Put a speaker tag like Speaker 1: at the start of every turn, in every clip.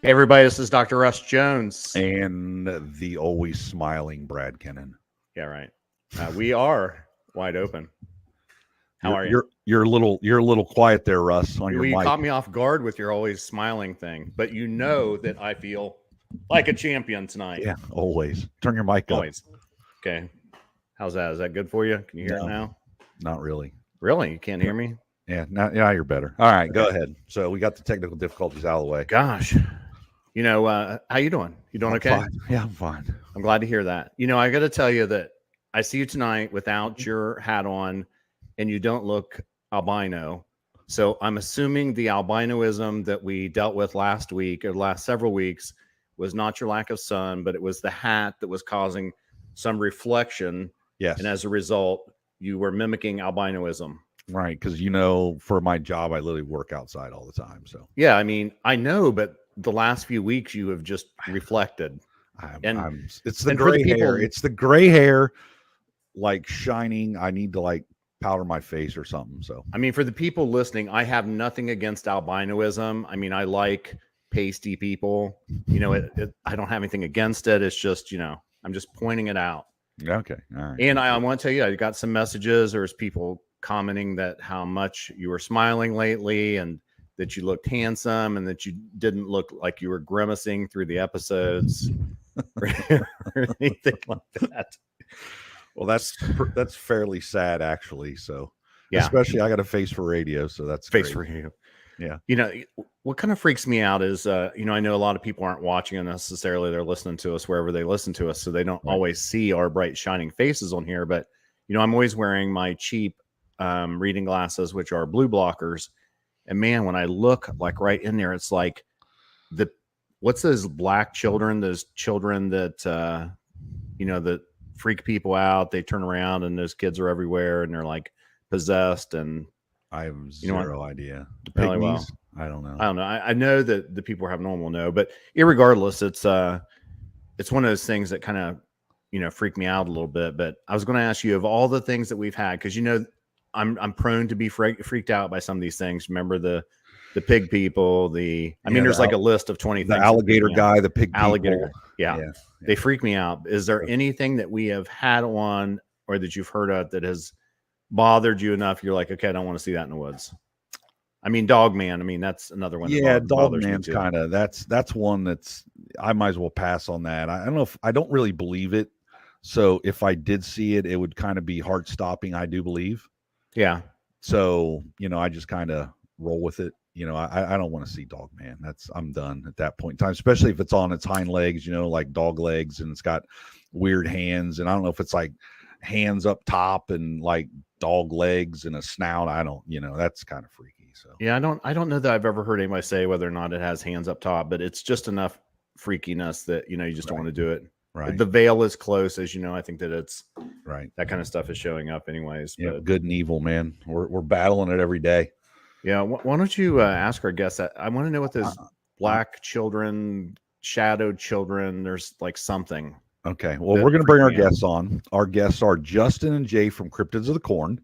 Speaker 1: Hey, everybody, this is Dr. Russ Jones.
Speaker 2: And the always smiling Brad Kennan.
Speaker 1: Yeah, right. We are wide open. How are you?
Speaker 2: You're a little quiet there, Russ, on your mic.
Speaker 1: You caught me off guard with your always smiling thing, but you know that I feel like a champion tonight.
Speaker 2: Yeah, always. Turn your mic up.
Speaker 1: Okay. How's that? Is that good for you? Can you hear it now?
Speaker 2: Not really.
Speaker 1: Really? You can't hear me?
Speaker 2: Yeah, now you're better. All right, go ahead. So we got the technical difficulties out of the way.
Speaker 1: Gosh. You know, how you doing? You doing okay?
Speaker 2: Fine. Yeah, I'm fine.
Speaker 1: I'm glad to hear that. You know, I got to tell you that I see you tonight without your hat on, and you don't look albino. So I'm assuming the albinoism that we dealt with last week or the last several weeks was not your lack of sun, but it was the hat that was causing some reflection.
Speaker 2: Yes.
Speaker 1: And as a result, you were mimicking albinoism.
Speaker 2: Right. Because, you know, for my job, I literally work outside all the time. So,
Speaker 1: yeah, I mean, I know, but the last few weeks you have just reflected.
Speaker 2: It's the gray hair. It's the gray hair, like shining. I need to like powder my face or something. So,
Speaker 1: I mean, for the people listening, I have nothing against albinoism. I mean, I like pasty people. You know, I don't have anything against it. It's just, you know, I'm just pointing it out.
Speaker 2: Okay. All right.
Speaker 1: And I want to tell you, I got some messages. There's people commenting that how much you were smiling lately and that you looked handsome and that you didn't look like you were grimacing through the episodes or anything like that.
Speaker 2: Well, that's fairly sad, actually. So,
Speaker 1: yeah,
Speaker 2: especially I got a face for radio, so that's
Speaker 1: face
Speaker 2: great.
Speaker 1: for you.
Speaker 2: Yeah.
Speaker 1: You know, what kind of freaks me out is, you know, I know a lot of people aren't watching necessarily. They're listening to us wherever they listen to us. So they don't always see our bright shining faces on here. But, you know, I'm always wearing my cheap reading glasses, which are blue blockers. And man, when I look like right in there, it's like what's those black children, those children that, you know, that freak people out. They turn around and those kids are everywhere and they're like possessed. And
Speaker 2: I have zero idea. The
Speaker 1: really?
Speaker 2: Well, I don't know.
Speaker 1: I know that the people who have normal know, but irregardless, it's one of those things that kind of, you know, freak me out a little bit. But I was going to ask you, of all the things that we've had, because, you know, I'm prone to be freaked out by some of these things. Remember the pig people, I mean, there's like a list of 20
Speaker 2: the
Speaker 1: things.
Speaker 2: Alligator guy, the pig
Speaker 1: alligator.
Speaker 2: Yeah.
Speaker 1: They freak me out. Is there anything that we have had on or that you've heard of that has bothered you enough? You're like, okay, I don't want to see that in the woods. I mean, Dogman. I mean, that's another one.
Speaker 2: Yeah, Dogman's kind of that's one that's I might as well pass on that. I don't know if I don't really believe it. So if I did see it, it would kind of be heart stopping. I do believe.
Speaker 1: Yeah.
Speaker 2: So, you know, I just kind of roll with it. You know, I don't want to see Dogman. I'm done at that point in time, especially if it's on its hind legs, you know, like dog legs, and it's got weird hands. And I don't know if it's like hands up top and like dog legs and a snout. I don't, you know, that's kind of freaky. So, yeah,
Speaker 1: I don't know that I've ever heard anybody say whether or not it has hands up top, but it's just enough freakiness that, you know, you just don't want to do it.
Speaker 2: Right.
Speaker 1: The veil is close, as you know. I think that it's
Speaker 2: right.
Speaker 1: That kind of stuff is showing up anyways.
Speaker 2: Yeah, good and evil, man. We're battling it every day.
Speaker 1: Yeah. Why don't you ask our guests that? I want to know what those black children, shadowed children, there's like something.
Speaker 2: Okay. Well, we're going to bring our guests on. Our guests are Justin and Jay from Cryptids of the Corn.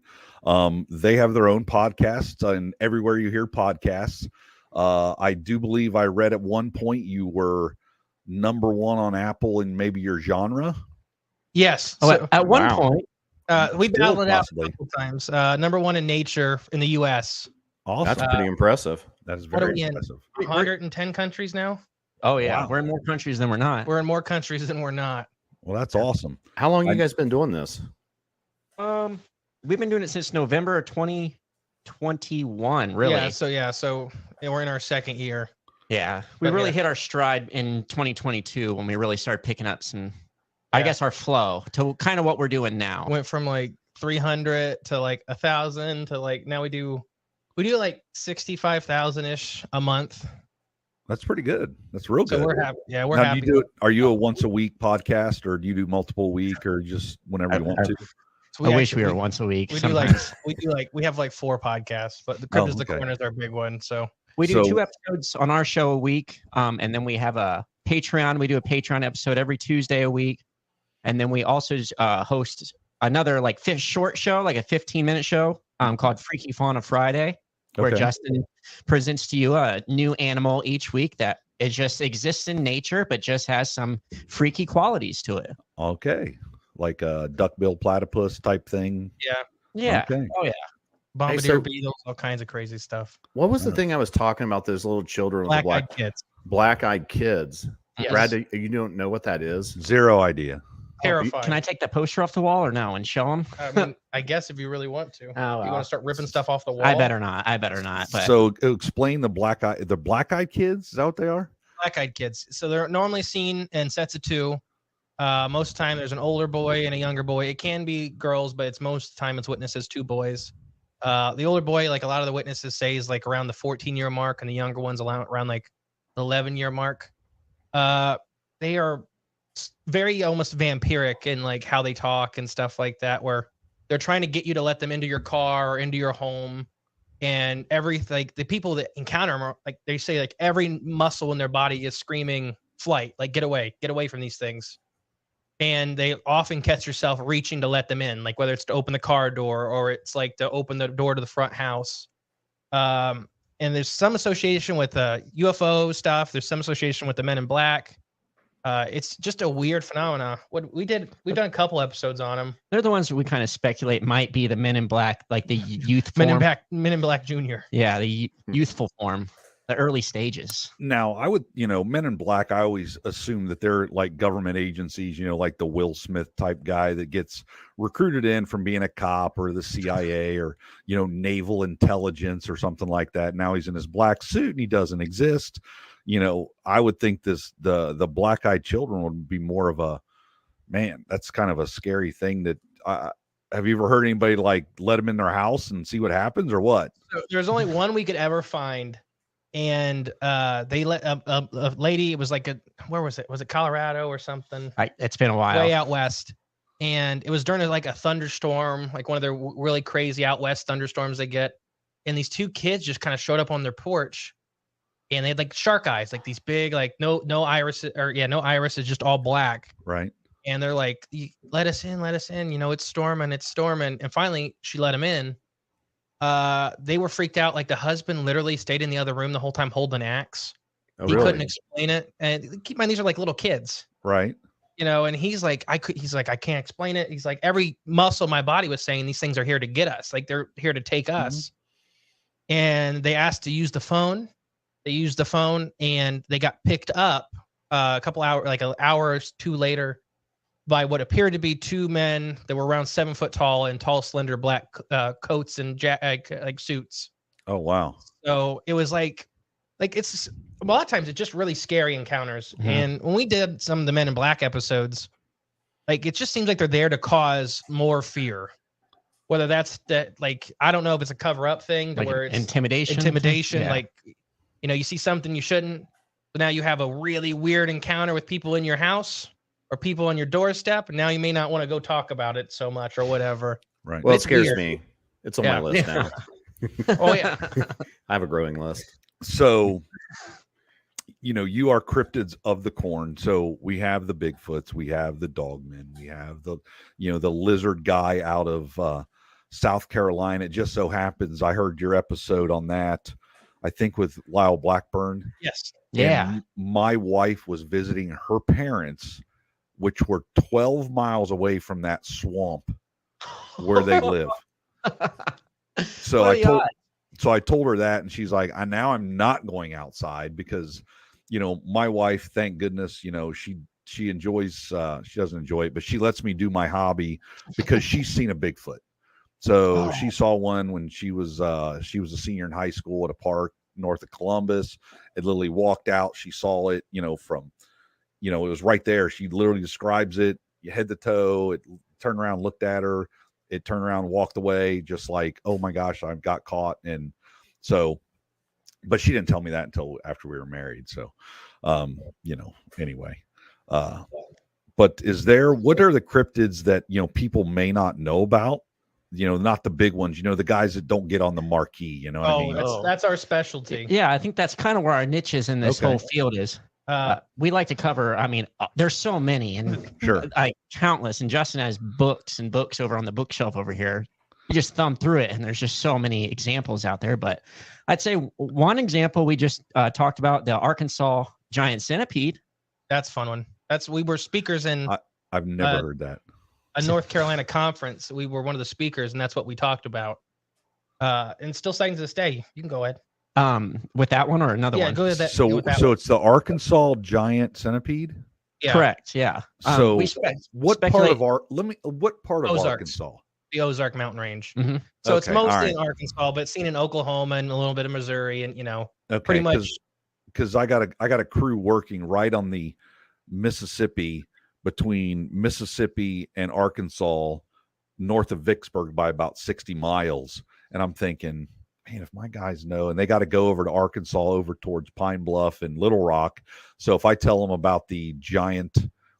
Speaker 2: They have their own podcasts and everywhere you hear podcasts. I do believe I read at one point you were #1 on Apple in maybe your genre.
Speaker 3: Yes.
Speaker 1: So,
Speaker 3: at one point, we battled it out
Speaker 2: possibly.
Speaker 3: a couple times. #1 in nature in the U.S.
Speaker 2: Awesome.
Speaker 1: That's pretty impressive.
Speaker 2: That is very impressive.
Speaker 3: 110 countries now.
Speaker 4: Oh yeah,
Speaker 2: wow.
Speaker 4: We're in more countries than we're not.
Speaker 3: We're in more countries than we're not.
Speaker 2: Well, that's awesome.
Speaker 1: How long have you guys been doing this?
Speaker 4: We've been doing it since November of 2021. Really?
Speaker 3: So we're in our second year.
Speaker 4: Yeah, we really hit our stride in 2022 when we really started picking up some, I guess, our flow to kind of what we're doing now.
Speaker 3: Went from like 300 to like 1,000 to like now we do like 65,000 ish a month.
Speaker 2: That's pretty good. That's real good.
Speaker 3: So we're happy. Yeah, we're
Speaker 2: now,
Speaker 3: happy.
Speaker 2: Do you do it? Are you a once a week podcast, or do you do multiple a week, or just whenever you want to?
Speaker 4: So I wish we were once a week.
Speaker 3: We have like 4 podcasts, but the Cryptids of the Corn is our big one. So
Speaker 4: we do 2 episodes on our show a week, and then we have a Patreon. We do a Patreon episode every Tuesday a week, and then we also host another like short show, like a 15-minute show called Freaky Fauna Friday, where Justin presents to you a new animal each week that It just exists in nature, but just has some freaky qualities to it.
Speaker 2: Okay. Like a duckbill platypus type thing.
Speaker 4: Yeah.
Speaker 2: Okay.
Speaker 4: Oh yeah.
Speaker 3: Bombardier
Speaker 1: so-
Speaker 3: beetles, all kinds of crazy stuff.
Speaker 1: What was the
Speaker 2: Yeah.
Speaker 1: thing I was talking about? Those little children with the
Speaker 3: Black-eyed kids.
Speaker 1: black-eyed kids.
Speaker 3: Yes.
Speaker 1: Brad, you don't know what that is?
Speaker 2: Zero idea.
Speaker 3: Terrifying.
Speaker 4: Can I take that poster off the wall or no and show them?
Speaker 3: I mean, I guess if you really want to.
Speaker 4: Oh,
Speaker 3: You want to start ripping stuff off the wall?
Speaker 4: I better not. But
Speaker 2: So explain the black-eyed kids. Is that what they are?
Speaker 3: Black-eyed kids. So they're normally seen in sets of two. Most of the time, there's an older boy and a younger boy. It can be girls, but it's most of the time it's witnesses, two boys. The older boy, like a lot of the witnesses say, is like around the 14-year mark, and the younger one's around like the 11-year mark. They are very almost vampiric in like how they talk and stuff like that, where they're trying to get you to let them into your car or into your home. And like the people that encounter them are like, they say like every muscle in their body is screaming flight, like get away from these things. And they often catch yourself reaching to let them in, like whether it's to open the car door or it's like to open the door to the front house. And there's some association with UFO stuff. There's some association with the Men in Black. It's just a weird phenomena. We've done a couple episodes on them.
Speaker 4: they're the ones that we kind of speculate might be the Men in Black, like the youth
Speaker 3: Men
Speaker 4: form.
Speaker 3: in Black Junior.
Speaker 4: Yeah, the youthful form, the early stages.
Speaker 2: Now, I would, Men in Black, I always assume that they're like government agencies, like the Will Smith type guy that gets recruited in from being a cop or the CIA or, naval intelligence or something like that. Now he's in his black suit and he doesn't exist. I would think the black-eyed children would be more of a, man, that's kind of a scary thing that, have you ever heard anybody like let them in their house and see what happens or what?
Speaker 3: So there's only one we could ever find. And they let a lady, it was like where was it? Was it Colorado or something?
Speaker 4: It's been a while.
Speaker 3: Way out west. And it was during like a thunderstorm, like one of their really crazy out west thunderstorms they get. And these two kids just kind of showed up on their porch. And they had like shark eyes, like these big, like no iris, no iris, is just all black.
Speaker 2: Right.
Speaker 3: And they're like, let us in. It's storming. And finally she let them in. They were freaked out. Like the husband literally stayed in the other room the whole time holding an axe.
Speaker 1: Oh,
Speaker 3: He
Speaker 1: really?
Speaker 3: couldn't explain it. And keep in mind, these are like little kids,
Speaker 2: Right.
Speaker 3: and he's like, I can't explain it. He's like, every muscle in my body was saying these things are here to get us. Like they're here to take us. And they asked to use the phone. They used the phone and they got picked up a couple hours, like an hour or two later, by what appeared to be two men that were around 7 foot tall in tall, slender black coats and like suits.
Speaker 2: Oh, wow.
Speaker 3: So it was like it's a lot of times it's just really scary encounters.
Speaker 4: Mhm.
Speaker 3: And when we did some of the Men in Black episodes, like it just seems like they're there to cause more fear. Whether that's that, like, I don't know if it's a cover up thing to
Speaker 4: Like
Speaker 3: where it's
Speaker 4: intimidation. Yeah.
Speaker 3: like, you see something you shouldn't, but now you have a really weird encounter with people in your house or people on your doorstep, and now you may not want to go talk about it so much or whatever.
Speaker 2: Right.
Speaker 1: Well, it
Speaker 3: It's
Speaker 1: scares
Speaker 3: weird.
Speaker 1: me. It's on my list now.
Speaker 3: Oh yeah.
Speaker 1: I have a growing list.
Speaker 2: So, you are cryptids of the corn. So we have the Bigfoots, we have the dogmen, we have the lizard guy out of South Carolina. It just so happens I heard your episode on that, I think with Lyle Blackburn.
Speaker 3: Yes.
Speaker 4: Yeah.
Speaker 2: And my wife was visiting her parents, which were 12 miles away from that swamp where they live. So I told her that, and she's like, now I'm not going outside because, my wife, thank goodness, she enjoys, she doesn't enjoy it, but she lets me do my hobby because she's seen a Bigfoot. So she saw one when she was a senior in high school at a park north of Columbus. It literally walked out. She saw it, from, it was right there. She literally describes it head to toe. It turned around, looked at her. It turned around, walked away, just like, oh my gosh, I got caught. And so, but she didn't tell me that until after we were married. So, anyway, but what are the cryptids that, people may not know about? Not the big ones, the guys that don't get on the marquee, what I mean?
Speaker 3: That's our specialty.
Speaker 4: Yeah, I think that's kind of where our niche is in this whole field is. We like to cover, there's so many and
Speaker 2: Sure.
Speaker 4: Countless. And Justin has books and books over on the bookshelf over here. You just thumb through it and there's just so many examples out there. But I'd say one example we just talked about, the Arkansas giant centipede.
Speaker 3: That's a fun one. We were speakers in
Speaker 2: I've never heard that.
Speaker 3: a North Carolina conference. We were one of the speakers, and that's what we talked about. And still sightings to this day. You can go ahead.
Speaker 4: With that one or another one?
Speaker 3: Yeah, go ahead.
Speaker 2: So it's the Arkansas giant centipede.
Speaker 3: Yeah.
Speaker 4: Correct. Yeah.
Speaker 2: So
Speaker 4: we
Speaker 2: what part of
Speaker 3: Ozarks.
Speaker 2: Arkansas?
Speaker 3: The Ozark Mountain Range.
Speaker 4: Mm-hmm.
Speaker 3: So it's
Speaker 2: Okay,
Speaker 3: mostly
Speaker 2: all right.
Speaker 3: in Arkansas, but seen in Oklahoma and a little bit of Missouri, and
Speaker 2: Okay,
Speaker 3: pretty much.
Speaker 2: Because I got a crew working right on the Mississippi, between Mississippi and Arkansas, north of Vicksburg by about 60 miles, and I'm thinking, man, if my guys know, and they got to go over to Arkansas, over towards Pine Bluff and Little Rock. So if I tell them about the giant,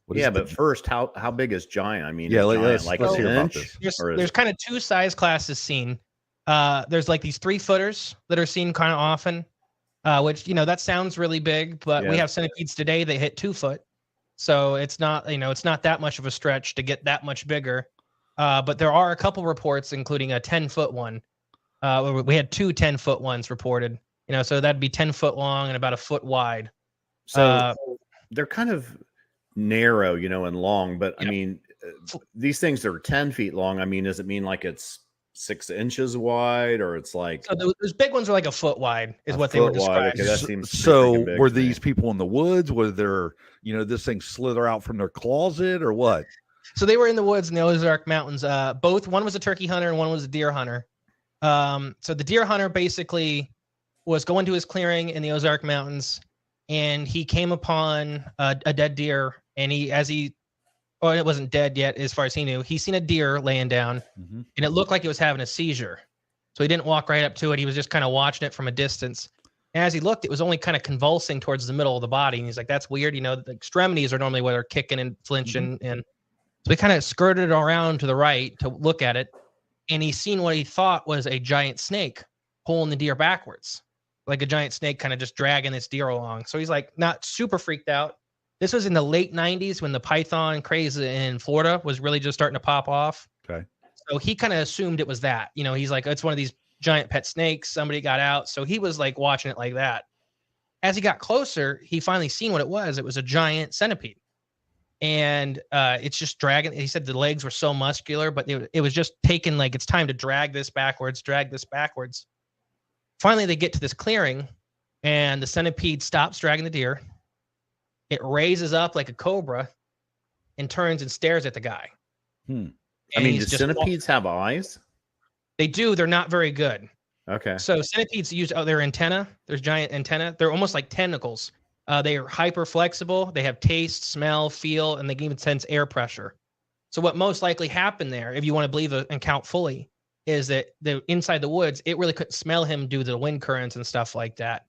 Speaker 1: but first, how big is giant? I mean,
Speaker 2: yeah,
Speaker 1: giant,
Speaker 2: let's hear about this.
Speaker 3: There's kind of two size classes seen. There's like these 3-footers that are seen kind of often, which that sounds really big, but we have centipedes today that hit 2 foot, so it's not that much of a stretch to get that much bigger. But there are a couple reports, including a 10-foot one. We had 2 10-foot ones reported. So that'd be 10 foot long and about a foot wide.
Speaker 1: So they're kind of narrow, and long, but I mean, these things are 10 feet long. I mean, does it mean like it's 6 inches wide, or it's like?
Speaker 3: So those big ones are like a foot wide, is what they were described.
Speaker 1: Okay, that seems
Speaker 2: so.
Speaker 1: big
Speaker 2: Were
Speaker 1: to me.
Speaker 2: these people in the woods? Were there, this thing slither out from their closet, or what?
Speaker 3: So they were in the woods in the Ozark Mountains. One was a turkey hunter and one was a deer hunter. So the deer hunter basically was going to his clearing in the Ozark Mountains, and he came upon a dead deer. And it wasn't dead yet, as far as he knew. He seen a deer laying down, and it looked like it was having a seizure. So he didn't walk right up to it. He was just kind of watching it from a distance. And as he looked, it was only kind of convulsing towards the middle of the body. And he's like, "That's weird. The extremities are normally where they're kicking and flinching." And so he kind of skirted around to the right to look at it, and he seen what he thought was a giant snake pulling the deer backwards, like a giant snake kind of just dragging this deer along. So he's like not super freaked out. This was in the late 90s when the python craze in Florida was really just starting to pop off.
Speaker 2: Okay.
Speaker 3: So he kind of assumed it was that. He's like, it's one of these giant pet snakes. Somebody got out. So he was like watching it like that. As he got closer, he finally seen what it was. It was a giant centipede. And it's just dragging. He said the legs were so muscular, but it was just taking like, it's time to drag this backwards. Finally, they get to this clearing, and the centipede stops dragging the deer. It raises up like a cobra and turns and stares at the guy.
Speaker 1: I mean, do centipedes have eyes?
Speaker 3: They do. They're not very good.
Speaker 1: Okay.
Speaker 3: So centipedes use their antenna. There's giant antenna. They're almost like tentacles. They are hyper flexible. They have taste, smell, feel, and they can even sense air pressure. So what most likely happened there, if you want to believe the account fully, is that inside the woods, it really couldn't smell him due to the wind currents and stuff like that.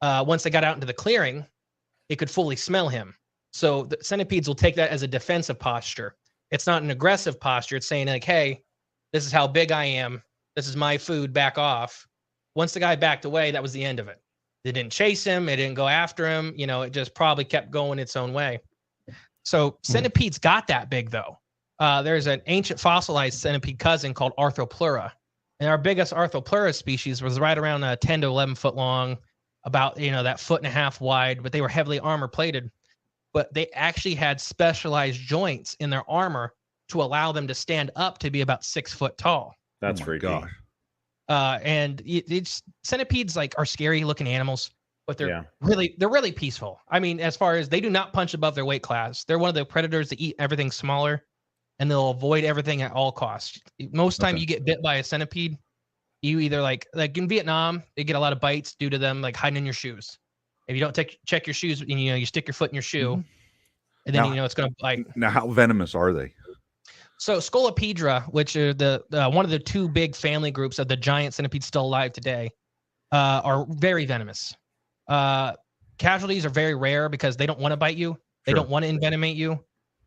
Speaker 3: Once they got out into the clearing, it could fully smell him. So the centipedes will take that as a defensive posture. It's not an aggressive posture. It's saying like, hey, this is how big I am. This is my food. Back off. Once the guy backed away, that was the end of it. They didn't chase him. It didn't go after him. It just probably kept going its own way. So centipedes got that big though. There's an ancient fossilized centipede cousin called Arthropleura. And our biggest Arthropleura species was right around 10 to 11 foot long, about, that 1.5 feet wide, but they were heavily armor plated. But they actually had specialized joints in their armor to allow them to stand up to be about 6 foot tall.
Speaker 1: That's freaky.
Speaker 2: Gosh.
Speaker 3: And centipedes are scary looking animals, but they're really peaceful. I mean, as far as they do not punch above their weight class. They're one of the predators that eat everything smaller, and they'll avoid everything at all costs. Most time you get bit by a centipede, you either like in Vietnam, they get a lot of bites due to them hiding in your shoes. If you don't check your shoes, you stick your foot in your shoe, and then it's going to bite.
Speaker 2: Now, how venomous are they?
Speaker 3: So Scolopedra, which are the one of the 2 big family groups of the giant centipedes still alive today, are very venomous. Casualties are very rare because they don't want to bite you. They don't want to envenomate you.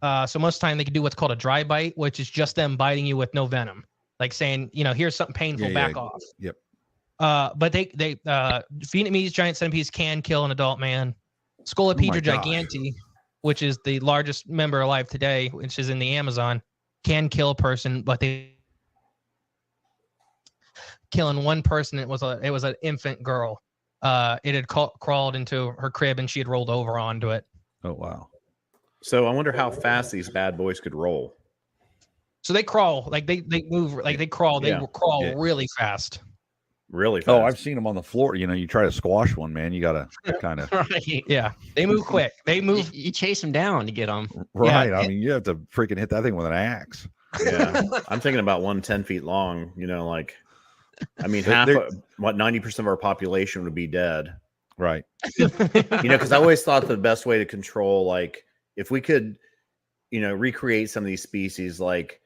Speaker 3: So most of the time they can do what's called a dry bite, which is just them biting you with no venom. Like saying, here's something painful, back off.
Speaker 2: Yep.
Speaker 3: But they Vietnamese giant centipedes can kill an adult man. Scolopedra gigantea, which is the largest member alive today, which is in the Amazon, can kill a person, but they killing one person. It was an infant girl. it had crawled into her crib and she had rolled over onto it.
Speaker 2: Oh wow.
Speaker 1: So I wonder how fast these bad boys could roll.
Speaker 3: So they crawl, like they move, like they crawl. They crawl really fast.
Speaker 1: Really fast.
Speaker 2: Oh, I've seen them on the floor. You know, you try to squash one, man. You gotta kind of
Speaker 4: Right.
Speaker 3: Yeah, they move quick. They move.
Speaker 4: You chase them down to get them.
Speaker 2: right.
Speaker 3: Yeah.
Speaker 2: I mean, you have to freaking hit that thing with an axe.
Speaker 1: Yeah, I'm thinking about 10 feet long. You know, like, I mean,
Speaker 2: They're-
Speaker 1: 90% of our population would be dead.
Speaker 2: Right.
Speaker 1: You know, because I always thought the best way to control, like, if we could, you know, recreate some of these species, like,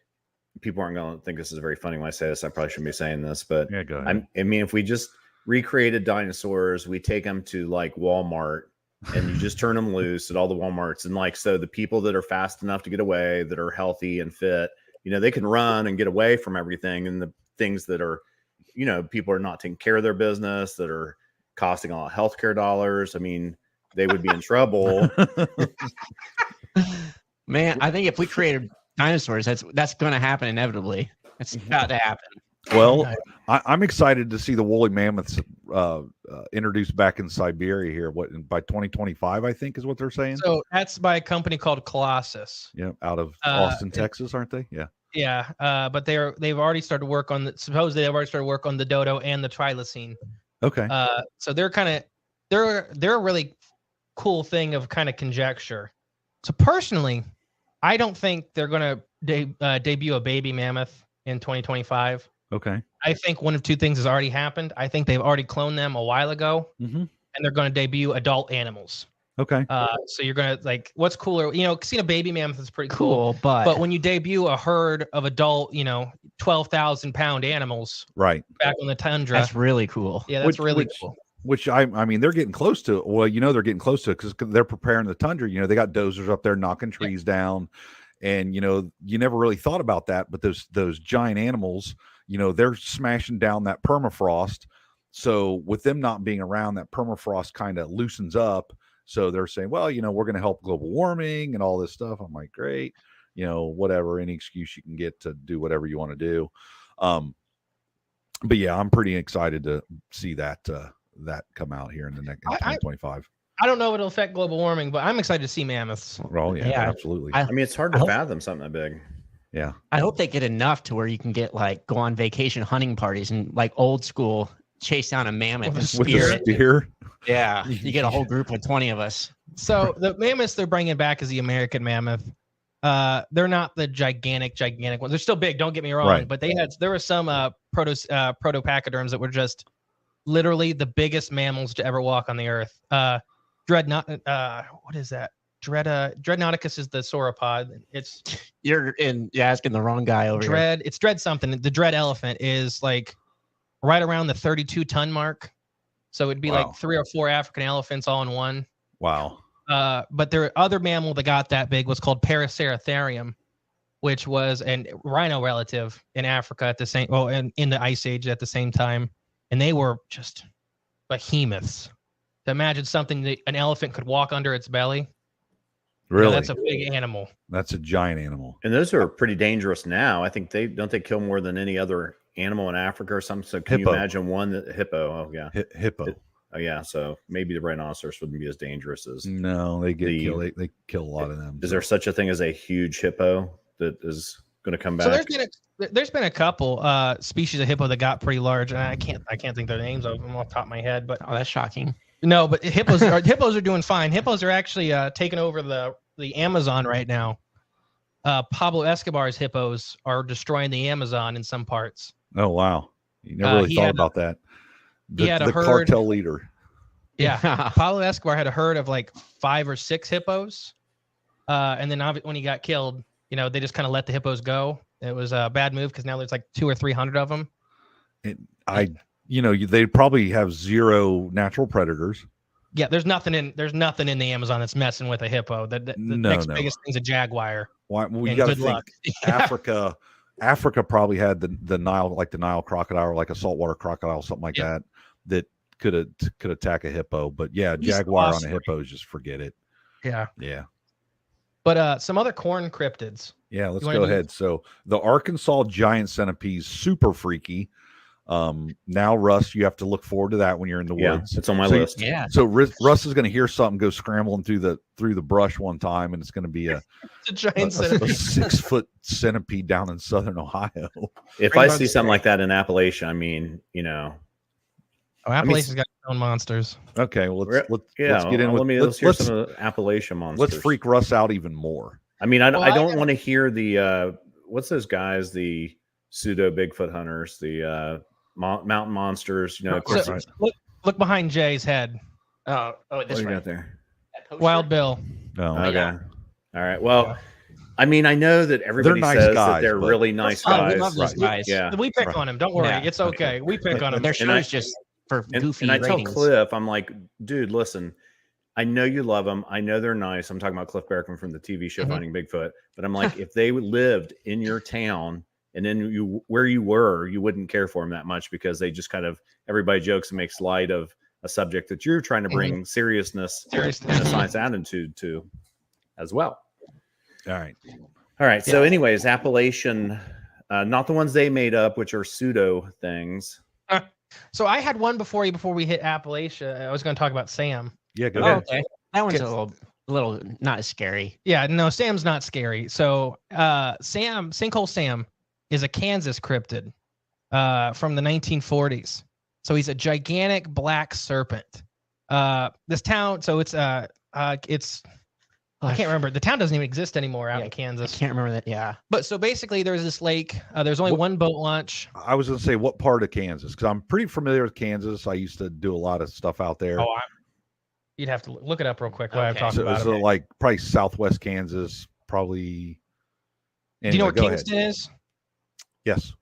Speaker 1: people aren't going to think this is very funny when I say this. I probably shouldn't be saying this, but
Speaker 2: Yeah, go ahead.
Speaker 1: I mean, if we just recreated dinosaurs, we take them to like Walmart and you just turn them loose at all the Walmarts. And like, so the people that are fast enough to get away, that are healthy and fit, you know, they can run and get away from everything. And the things that are, you know, people are not taking care of their business, that are costing a lot of healthcare dollars. I mean, they would be in trouble.
Speaker 4: Man, I think if we created dinosaurs, that's going to happen inevitably. It's about to happen.
Speaker 2: Well, I'm excited to see the woolly mammoths introduced back in Siberia here. By 2025, I think is what they're saying.
Speaker 3: So that's by a company called Colossus.
Speaker 2: Yeah, out of Austin, Texas, aren't they? Yeah.
Speaker 3: Yeah, but they've already started work on supposedly they've already started work on the dodo and the trilocene.
Speaker 2: Okay.
Speaker 3: So they're a really cool thing of kind of conjecture. So personally, I don't think they're going to debut a baby mammoth in 2025.
Speaker 2: Okay.
Speaker 3: I think one of two things has already happened. I think they've already cloned them a while ago, and they're going to debut adult animals.
Speaker 2: Okay.
Speaker 3: So you're going to like, what's cooler? You know, seeing a baby mammoth is pretty
Speaker 4: Cool, but
Speaker 3: when you debut a herd of adult, 12,000 pound animals,
Speaker 2: right,
Speaker 3: back on the tundra,
Speaker 4: that's really cool.
Speaker 3: Yeah, that's really cool.
Speaker 2: Which I mean, they're getting close to. Well, they're getting close to it because they're preparing the tundra. You know, they got dozers up there knocking trees down, and you never really thought about that. But those giant animals, they're smashing down that permafrost. So with them not being around, that permafrost kind of loosens up. So they're saying, well, we're going to help global warming and all this stuff. I'm like, great, whatever, any excuse you can get to do whatever you want to do. But yeah, I'm pretty excited to see that come out here in the next 2025.
Speaker 3: I don't know if it'll affect global warming, but I'm excited to see mammoths.
Speaker 2: Oh yeah, absolutely.
Speaker 1: I mean, it's hard to fathom something that big.
Speaker 2: Yeah.
Speaker 4: I hope they get enough to where you can go on vacation hunting parties and like old school chase down a mammoth and spear it.
Speaker 2: Spear.
Speaker 4: Yeah. You get a whole group of 20 of us.
Speaker 3: So the mammoths they're bringing back is the American mammoth. They're not the gigantic ones. They're still big. Don't get me wrong,
Speaker 2: Right.
Speaker 3: but there were some protopachyderms that were just literally the biggest mammals to ever walk on the earth. What is that? Dreadnoughticus is the sauropod.
Speaker 4: You're asking the wrong guy over here.
Speaker 3: It's dread something. The dread elephant is like right around the 32-ton mark. So it'd be like 3 or 4 African elephants all in one.
Speaker 2: Wow.
Speaker 3: But their other mammal that got that big was called Paraceratherium, which was a rhino relative in Africa and in the Ice Age at the same time. And they were just behemoths. To imagine something that an elephant could walk under its belly.
Speaker 2: Really?
Speaker 3: That's a big animal.
Speaker 2: That's a giant animal.
Speaker 1: And those are pretty dangerous now. I think they kill more than any other animal in Africa or something. So can you imagine hippo? Oh yeah.
Speaker 2: Hippo.
Speaker 1: Oh yeah. So maybe the rhinoceros wouldn't be as dangerous as.
Speaker 2: No, they get killed. They kill a lot of them.
Speaker 1: Is there such a thing as a huge hippo that is going to come back?
Speaker 3: So there's been a couple species of hippo that got pretty large, and I can't think their names off the top of my head. But
Speaker 4: that's shocking.
Speaker 3: No, but hippos are doing fine. Hippos are actually taking over the Amazon right now. Pablo Escobar's hippos are destroying the Amazon in some parts.
Speaker 2: Oh wow! You never really thought about that.
Speaker 3: He had a herd,
Speaker 2: cartel leader.
Speaker 3: Yeah, Pablo Escobar had a herd of like 5 or 6 hippos, and then when he got killed, they just kind of let the hippos go. It was a bad move because now there's like 200 or 300 of them.
Speaker 2: They probably have 0 natural predators.
Speaker 3: Yeah, there's nothing in the Amazon that's messing with a hippo. The next biggest thing's a jaguar.
Speaker 2: Why? Well, you got to think Africa. Africa probably had the Nile, like the Nile crocodile, or like a saltwater crocodile, something like that could attack a hippo. But yeah, jaguar on a hippo, just forget it.
Speaker 3: Yeah.
Speaker 2: Yeah.
Speaker 3: But some other corn cryptids.
Speaker 2: Yeah, let's go ahead. So the Arkansas giant centipede, super freaky. Now, Russ, you have to look forward to that when you're in the woods.
Speaker 1: It's on my
Speaker 2: So you-
Speaker 1: list.
Speaker 4: Yeah.
Speaker 2: So Russ is going to hear something go scrambling through the brush one time, and it's going to be a
Speaker 3: It's a giant
Speaker 2: a
Speaker 3: centipede.
Speaker 2: 6-foot centipede down in southern Ohio.
Speaker 1: If I see something like that in Appalachia, I mean,
Speaker 3: Oh, Appalachia's got its own monsters.
Speaker 2: Okay, well, let's
Speaker 1: yeah.
Speaker 2: get in with
Speaker 1: let's hear
Speaker 2: let's,
Speaker 1: some of the Appalachian monsters.
Speaker 2: let's freak Russ out even more.
Speaker 1: I mean, I
Speaker 3: Well,
Speaker 1: don't want to hear the what's those guys, the pseudo Bigfoot hunters, the mountain monsters. Of course.
Speaker 3: So, look behind Jay's head.
Speaker 4: Oh,
Speaker 1: What
Speaker 4: this
Speaker 1: do you
Speaker 4: way.
Speaker 1: got there?
Speaker 3: Wild Bill.
Speaker 2: No,
Speaker 1: Okay.
Speaker 4: yeah.
Speaker 1: All right. Well, I mean, I know that everybody
Speaker 2: nice
Speaker 1: says that
Speaker 2: guys,
Speaker 1: they're
Speaker 2: but-
Speaker 1: really nice
Speaker 4: Oh,
Speaker 1: guys.
Speaker 4: we love those guys.
Speaker 1: Yeah.
Speaker 3: We pick on him. Don't worry.
Speaker 4: Yeah.
Speaker 3: It's okay. We pick on him.
Speaker 4: Their
Speaker 1: And
Speaker 4: show is just for goofy
Speaker 1: And I tell
Speaker 4: ratings.
Speaker 1: Cliff, I'm like, dude, listen, I know you love them. I know they're nice. I'm talking about Cliff Barrackham from the TV show
Speaker 3: Mhm.
Speaker 1: Finding Bigfoot. But I'm like, if they lived in your town and then where you were, you wouldn't care for them that much because they just kind of, everybody jokes and makes light of a subject that you're trying to bring seriousness and a science attitude to as well.
Speaker 2: all right.
Speaker 1: All right. So, anyways, Appalachian, not the ones they made up, which are pseudo things.
Speaker 3: So I had one before we hit Appalachia. I was going to talk about Sam.
Speaker 2: Yeah, go
Speaker 4: Oh,
Speaker 2: ahead.
Speaker 4: okay. That one's
Speaker 3: Okay.
Speaker 4: a little not as scary.
Speaker 3: Yeah, no, Sam's not scary. So Sinkhole Sam is a Kansas cryptid from the 1940s. So he's a gigantic black serpent. This town, so it's I can't remember. The town doesn't even exist anymore out in
Speaker 4: I
Speaker 3: Kansas.
Speaker 4: can't remember that. Yeah.
Speaker 3: But so basically, there's this lake. There's only one boat launch.
Speaker 2: I was going to say what part of Kansas, because I'm pretty familiar with Kansas. I used to do a lot of stuff out there.
Speaker 3: You'd have to look it up real quick while I'm
Speaker 4: Okay.
Speaker 3: talking about
Speaker 2: So
Speaker 3: it.
Speaker 2: like probably Southwest Kansas, probably.
Speaker 3: Do you know
Speaker 2: Anyway,
Speaker 3: where
Speaker 2: go ahead.
Speaker 3: Kingston is?
Speaker 2: Yes.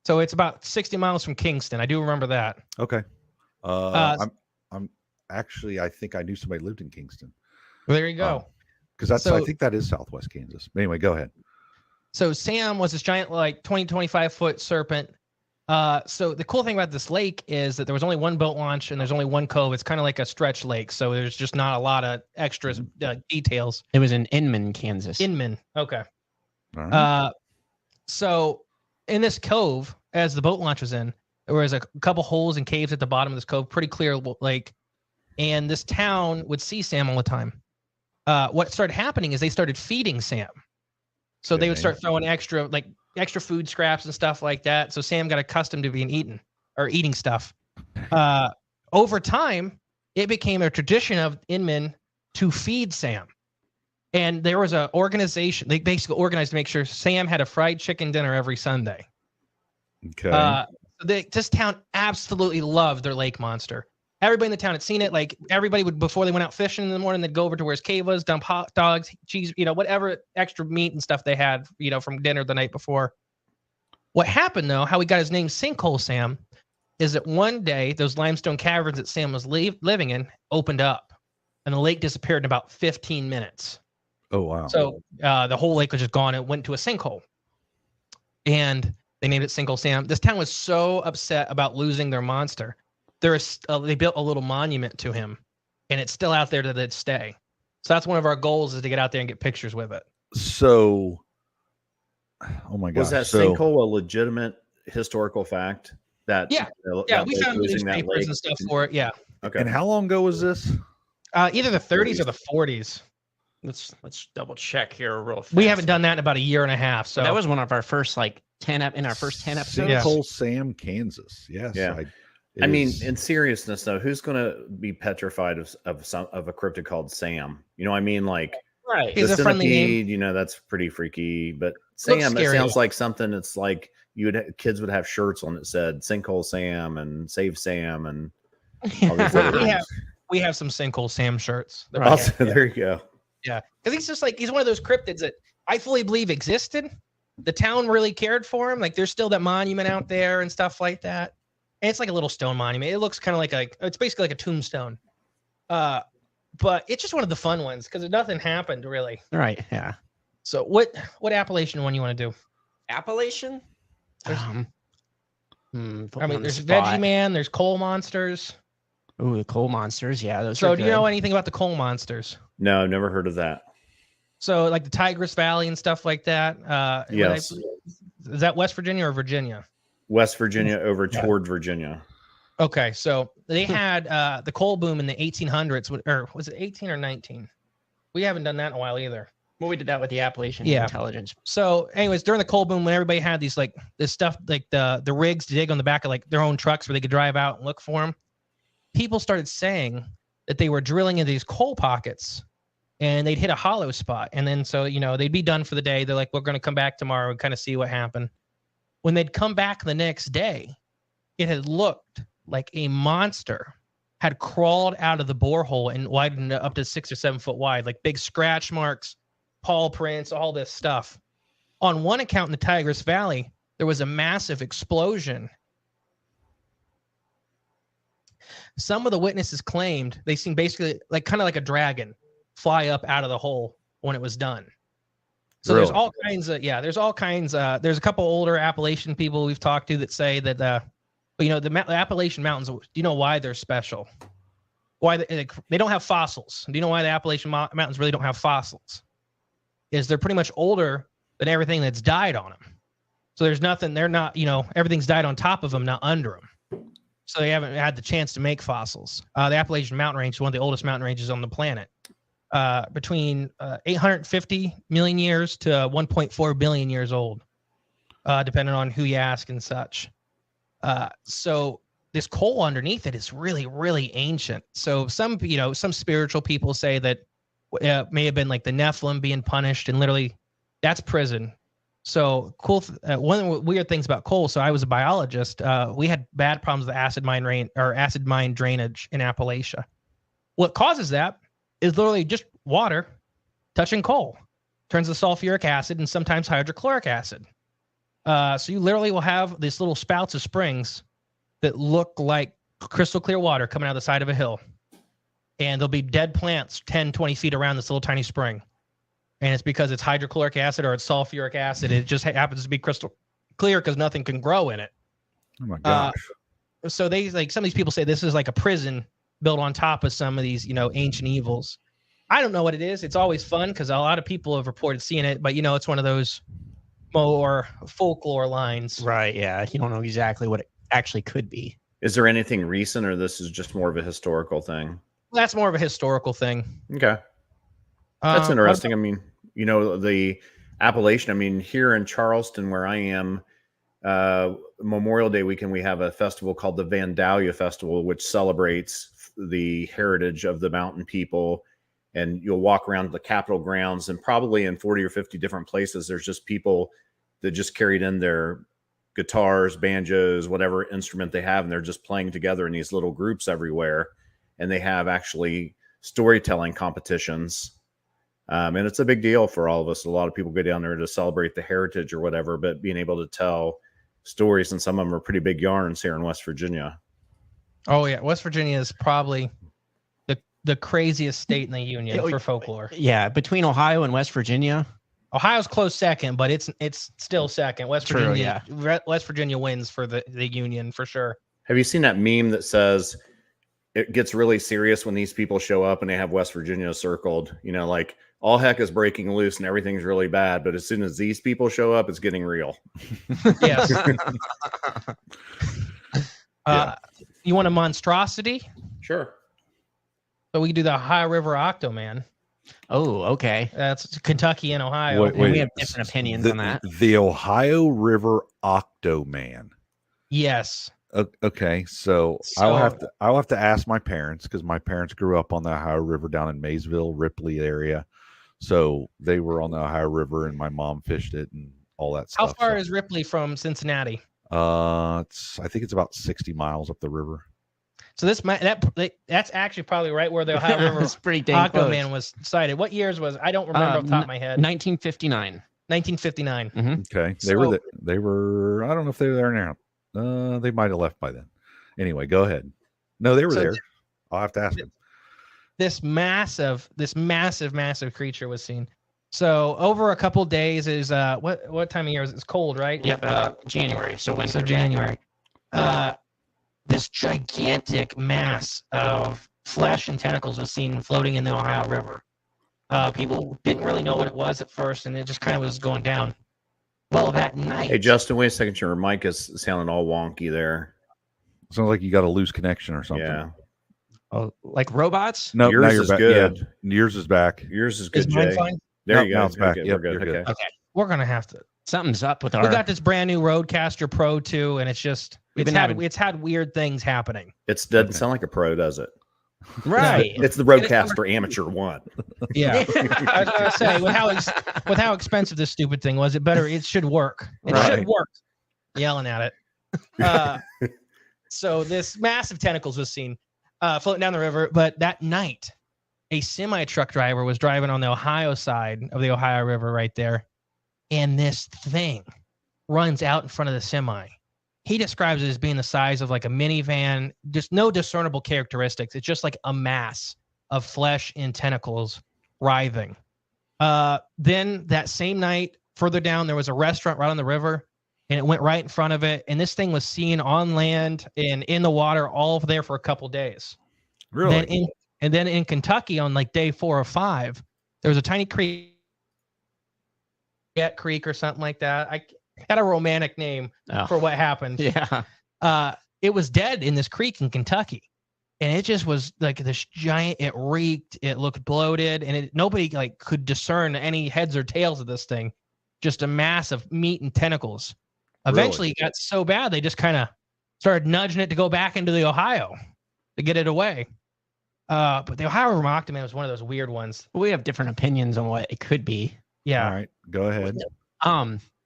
Speaker 3: So it's about 60 miles from Kingston. I do remember that.
Speaker 2: Okay. I'm actually, I think I knew somebody lived in Kingston.
Speaker 3: Well, there you go.
Speaker 2: Because I
Speaker 3: So-
Speaker 2: think that is Southwest Kansas. But anyway, go ahead.
Speaker 3: So Sam was this giant, like 20, 25 foot serpent. So the cool thing about this lake is that there was only one boat launch and there's only one cove. It's kind of like a stretch lake. So there's just not a lot of extras, details.
Speaker 4: It was in Inman, Kansas.
Speaker 3: Inman. Okay.
Speaker 2: All right.
Speaker 3: So in this cove, as the boat launch was in, there was a couple holes and caves at the bottom of this cove, pretty clear lake. And this town would see Sam all the time. What started happening is they started feeding Sam. So they would
Speaker 2: Okay.
Speaker 3: start throwing extra food scraps and stuff like that. So Sam got accustomed to being eating stuff. Over time, it became a tradition of Inman to feed Sam. And there was an organization, they basically organized to make sure Sam had a fried chicken dinner every Sunday.
Speaker 2: Okay.
Speaker 3: This town absolutely loved their lake monster. Everybody in the town had seen it. Like everybody would, before they went out fishing in the morning, they'd go over to where his cave was, dump hot dogs, cheese, whatever extra meat and stuff they had, from dinner the night before. What happened though, how he got his name Sinkhole Sam, is that one day those limestone caverns that Sam was living in opened up, and the lake disappeared in about 15 minutes.
Speaker 2: Oh, wow.
Speaker 3: So the whole lake was just gone. It went to a sinkhole, and they named it Sinkhole Sam. This town was so upset about losing their monster. They built a little monument to him, and it's still out there to this day. So that's one of our goals, is to get out there and get pictures with it.
Speaker 2: So, oh my God.
Speaker 1: Was that sinkhole a legitimate historical fact?
Speaker 3: Yeah, we found newspapers and stuff for it. Yeah,
Speaker 1: Okay.
Speaker 2: And how long ago was this?
Speaker 3: either the 30s or the 40s.
Speaker 4: Let's double check here real fast.
Speaker 3: We haven't done that in about a year and a half. So
Speaker 4: So that was one of our first 10 in our first 10 episodes.
Speaker 3: Yeah.
Speaker 2: Sinkhole Sam, Kansas. Yes.
Speaker 1: Yeah.
Speaker 2: It
Speaker 1: I mean,
Speaker 2: is-
Speaker 1: in seriousness though, who's going to be petrified of a cryptid called Sam? I mean, like
Speaker 4: Right.
Speaker 3: He's
Speaker 1: the
Speaker 3: a friendly name.
Speaker 1: centipede, that's pretty freaky. But Sam, it
Speaker 3: scary.
Speaker 1: sounds like something. It's like kids would have shirts on that said "Sinkhole Sam" and "Save Sam" and all these other
Speaker 3: We
Speaker 1: things.
Speaker 3: have- we have some Sinkhole Sam shirts. They're
Speaker 4: Right.
Speaker 1: Also, there you go.
Speaker 3: Yeah, because he's one of those cryptids that I fully believe existed. The town really cared for him. Like there's still that monument out there and stuff like that. And it's like a little stone monument. It looks kind of like it's basically like a tombstone. But it's just one of the fun ones because nothing happened really.
Speaker 4: Right. Yeah.
Speaker 3: So what Appalachian one you want to do?
Speaker 4: Appalachian.
Speaker 3: There's-
Speaker 4: Put
Speaker 3: I
Speaker 4: me
Speaker 3: mean,
Speaker 4: on the
Speaker 3: there's
Speaker 4: spot.
Speaker 3: Veggie Man, there's coal monsters.
Speaker 4: Ooh, the coal monsters. Yeah, those
Speaker 3: So
Speaker 4: are
Speaker 3: do you know
Speaker 4: good.
Speaker 3: anything about the coal monsters?
Speaker 1: No, never heard of that.
Speaker 3: So like the Tigris Valley and stuff like that.
Speaker 1: Yes.
Speaker 3: Is that West Virginia or Virginia?
Speaker 1: West Virginia over toward Virginia.
Speaker 3: Okay, so they had the coal boom in the 1800s, or was it 18 or 19? We haven't done that in a while either.
Speaker 4: Well, we did that with the Appalachian
Speaker 3: Yeah.
Speaker 4: intelligence.
Speaker 3: So, anyways, during the coal boom, when everybody had these like this stuff, like the rigs to dig on the back of like their own trucks where they could drive out and look for them, people started saying that they were drilling into these coal pockets, and they'd hit a hollow spot, and then so they'd be done for the day. They're like, we're going to come back tomorrow and kind of see what happened. When they'd come back the next day, it had looked like a monster had crawled out of the borehole and widened up to 6 or 7 foot wide, like big scratch marks, paw prints, all this stuff. On one account in the Tigris Valley, there was a massive explosion. Some of the witnesses claimed they seen basically kind of like a dragon fly up out of the hole when it was done. So
Speaker 1: Really?
Speaker 3: there's all kinds of, there's a couple older Appalachian people we've talked to that say that, the Appalachian Mountains, do you know why they're special? Why they don't have fossils. Do you know why the Appalachian Mountains really don't have fossils? Is they're pretty much older than everything that's died on them. So there's nothing, they're not, everything's died on top of them, not under them. So they haven't had the chance to make fossils. The Appalachian Mountain Range is one of the oldest mountain ranges on the planet. Between 850 million years to 1.4 billion years old, depending on who you ask and such. So this coal underneath it is really, really ancient. So some spiritual people say that may have been like the Nephilim being punished, and literally that's prison. So cool. One of the weird things about coal. So I was a biologist. We had bad problems with acid mine drainage in Appalachia. What causes that is literally just water touching coal, turns to sulfuric acid and sometimes hydrochloric acid. So you literally will have these little spouts of springs that look like crystal clear water coming out of the side of a hill. And there'll be dead plants 10, 20 feet around this little tiny spring. And it's because it's hydrochloric acid or it's sulfuric acid. It just happens to be crystal clear because nothing can grow in it.
Speaker 2: Oh my gosh.
Speaker 3: So some of these people say this is like a prison built on top of some of these, ancient evils. I don't know what it is. It's always fun because a lot of people have reported seeing it, but it's one of those more folklore lines.
Speaker 4: Right. Yeah. You don't know exactly what it actually could be.
Speaker 1: Is there anything recent, or this is just more of a historical thing?
Speaker 3: That's more of a historical thing.
Speaker 1: Okay. That's interesting. I mean, the Appalachian, here in Charleston, where I am, Memorial Day weekend, we have a festival called the Vandalia Festival, which celebrates the heritage of the mountain people. And you'll walk around the Capitol grounds, and probably in 40 or 50 different places, there's just people that just carried in their guitars, banjos, whatever instrument they have, and they're just playing together in these little groups everywhere. And they have actually storytelling competitions. And it's a big deal for all of us. A lot of people go down there to celebrate the heritage or whatever, but being able to tell stories, and some of them are pretty big yarns here in West Virginia.
Speaker 3: Oh yeah, West Virginia is probably the craziest state in the union for folklore.
Speaker 4: Yeah, between Ohio and West Virginia.
Speaker 3: Ohio's close second, but it's still second. West Virginia wins for the union for sure.
Speaker 1: Have you seen that meme that says it gets really serious when these people show up and they have West Virginia circled? Like all heck is breaking loose and everything's really bad, but as soon as these people show up, it's getting real.
Speaker 3: Yes. You want a monstrosity?
Speaker 1: Sure.
Speaker 3: So we can do the Ohio River octo-man.
Speaker 4: Oh, okay.
Speaker 3: That's Kentucky and Ohio.
Speaker 2: Wait,
Speaker 4: we have different opinions on that.
Speaker 2: The Ohio River octo-man.
Speaker 3: Yes.
Speaker 2: Okay, so I'll have to ask my parents, because my parents grew up on the Ohio River down in Maysville, Ripley area. So they were on the Ohio River, and my mom fished it and all that stuff.
Speaker 3: How far is Ripley from Cincinnati?
Speaker 2: I think it's about 60 miles up the river.
Speaker 3: So that's actually probably right where the Ohio River octo-man was sighted. What years was? I don't remember off the top of my head.
Speaker 4: 1959.
Speaker 3: 1959.
Speaker 4: Mm-hmm.
Speaker 2: Okay, they were. I don't know if they were there now. They might have left by then. Anyway, go ahead. No, they were there. I'll have to ask them.
Speaker 3: This massive creature was seen. So over a couple days is what time of year is it? It's cold, right?
Speaker 4: Yep, January. So winter.
Speaker 3: So January. This gigantic mass of flesh and tentacles was seen floating in the Ohio River. People didn't really know what it was at first, and it just kind of was going down.
Speaker 4: Well, that night.
Speaker 1: Hey, Justin, wait a second. Your mic is sounding all wonky there.
Speaker 2: Sounds like you got a loose connection or something.
Speaker 1: Yeah.
Speaker 4: Oh, like robots?
Speaker 2: No,
Speaker 1: Yours
Speaker 2: now you're
Speaker 1: is
Speaker 2: back.
Speaker 1: good.
Speaker 2: Yeah, yours is back.
Speaker 1: Yours is good,
Speaker 3: Is mine
Speaker 1: Jay.
Speaker 3: fine?
Speaker 1: There
Speaker 2: No,
Speaker 1: you go.
Speaker 2: now it's back.
Speaker 1: Good.
Speaker 2: Yep,
Speaker 1: We're good.
Speaker 2: you're good.
Speaker 1: Okay.
Speaker 3: Okay. We're gonna have to.
Speaker 4: Something's up with our.
Speaker 3: We got this brand new Rodecaster Pro 2, and it's just
Speaker 4: We've
Speaker 3: it's
Speaker 4: been
Speaker 3: had
Speaker 4: having-
Speaker 3: it's had weird things happening.
Speaker 1: It doesn't
Speaker 2: Okay.
Speaker 1: sound like a pro, does it?
Speaker 4: right.
Speaker 1: It's the Rodecaster Amateur 1.
Speaker 3: Yeah. I was gonna say with how expensive this stupid thing was, it should work. It
Speaker 2: Right.
Speaker 3: should work. Yelling at it. So this massive tentacles was seen floating down the river, but that night, a semi truck driver was driving on the Ohio side of the Ohio River right there, and this thing runs out in front of the semi. He describes it as being the size of like a minivan, just no discernible characteristics. It's just like a mass of flesh and tentacles writhing. Then that same night, further down, there was a restaurant right on the river, and it went right in front of it. And this thing was seen on land and in the water all over there for a couple days.
Speaker 2: Really?
Speaker 3: Then in Kentucky on like day 4 or 5, there was a tiny creek or something like that. I had a romantic name for what happened.
Speaker 4: Yeah.
Speaker 3: It was dead in this creek in Kentucky. And it just was like this giant, it reeked, it looked bloated, and nobody like could discern any heads or tails of this thing. Just a mass of meat and tentacles. Eventually it got so bad they just kind of started nudging it to go back into the Ohio to get it away. But the Ohio River octo-man was one of those weird ones.
Speaker 4: We have different opinions on what it could be.
Speaker 3: Yeah.
Speaker 2: All right, go ahead.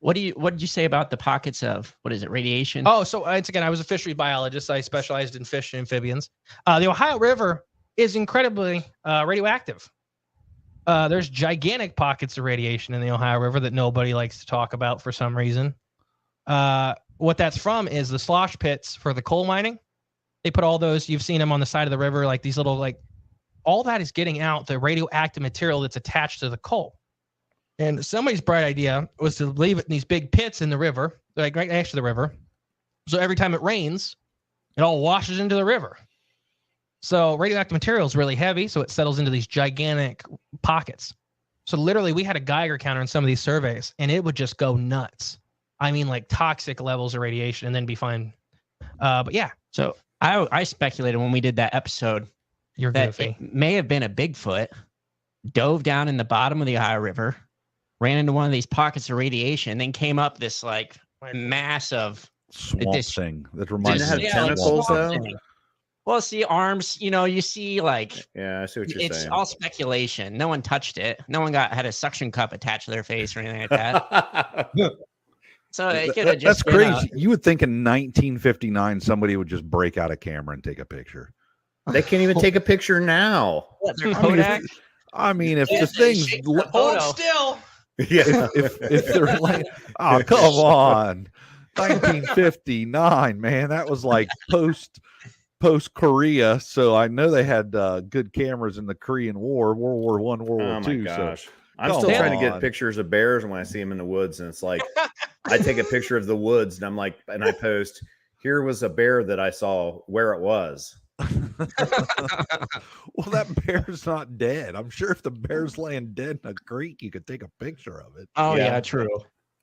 Speaker 4: What did you say about the pockets of radiation?
Speaker 3: Oh, so once again, I was a fishery biologist. I specialized in fish and amphibians. The Ohio River is incredibly radioactive. There's gigantic pockets of radiation in the Ohio River that nobody likes to talk about for some reason. What that's from is the slosh pits for the coal mining. They put all those, you've seen them on the side of the river, like these little, like, all that is getting out the radioactive material that's attached to the coal. And somebody's bright idea was to leave it in these big pits in the river, like right next to the river. So every time it rains, it all washes into the river. So radioactive material is really heavy, so it settles into these gigantic pockets. So literally, we had a Geiger counter in some of these surveys, and it would just go nuts. I mean, like toxic levels of radiation, and then be fine. But yeah.
Speaker 4: So I speculated when we did that episode
Speaker 3: You're
Speaker 4: that
Speaker 3: goofy.
Speaker 4: it may have been a Bigfoot, dove down in the bottom of the Ohio River, ran into one of these pockets of radiation, then came up this like mass of
Speaker 2: Swamp
Speaker 4: this-
Speaker 2: thing that
Speaker 1: Did
Speaker 2: reminds
Speaker 1: it have
Speaker 2: me of
Speaker 1: tentacles,
Speaker 2: swamp.
Speaker 1: though?
Speaker 4: thing. Well, see arms, you see like
Speaker 1: Yeah, I see what you're
Speaker 4: it's
Speaker 1: saying.
Speaker 4: all speculation. No one touched it. No one had a suction cup attached to their face or anything like that. So it could have
Speaker 2: That's
Speaker 4: just been
Speaker 2: crazy. You would think in 1959 somebody would just break out a camera and take a picture.
Speaker 1: They can't even take a picture now.
Speaker 4: Their
Speaker 2: I mean,
Speaker 4: Kodak.
Speaker 2: if
Speaker 4: Yeah,
Speaker 2: the thing's
Speaker 4: shake the photo.
Speaker 3: still.
Speaker 1: Yeah.
Speaker 2: if they're like, oh come on, 1959, man, that was like post Korea. So I know they had good cameras in the Korean War, World War I, World War
Speaker 1: Oh my
Speaker 2: II.
Speaker 1: gosh. I'm
Speaker 2: come
Speaker 1: still trying to get
Speaker 2: on.
Speaker 1: pictures of bears when I see them in the woods, and it's like I take a picture of the woods and I'm like, and I post, here was a bear that I saw where it was.
Speaker 2: Well, that bear's not dead. I'm sure if the bear's laying dead in a creek, you could take a picture of it.
Speaker 4: Oh
Speaker 1: Yeah.
Speaker 4: yeah, true.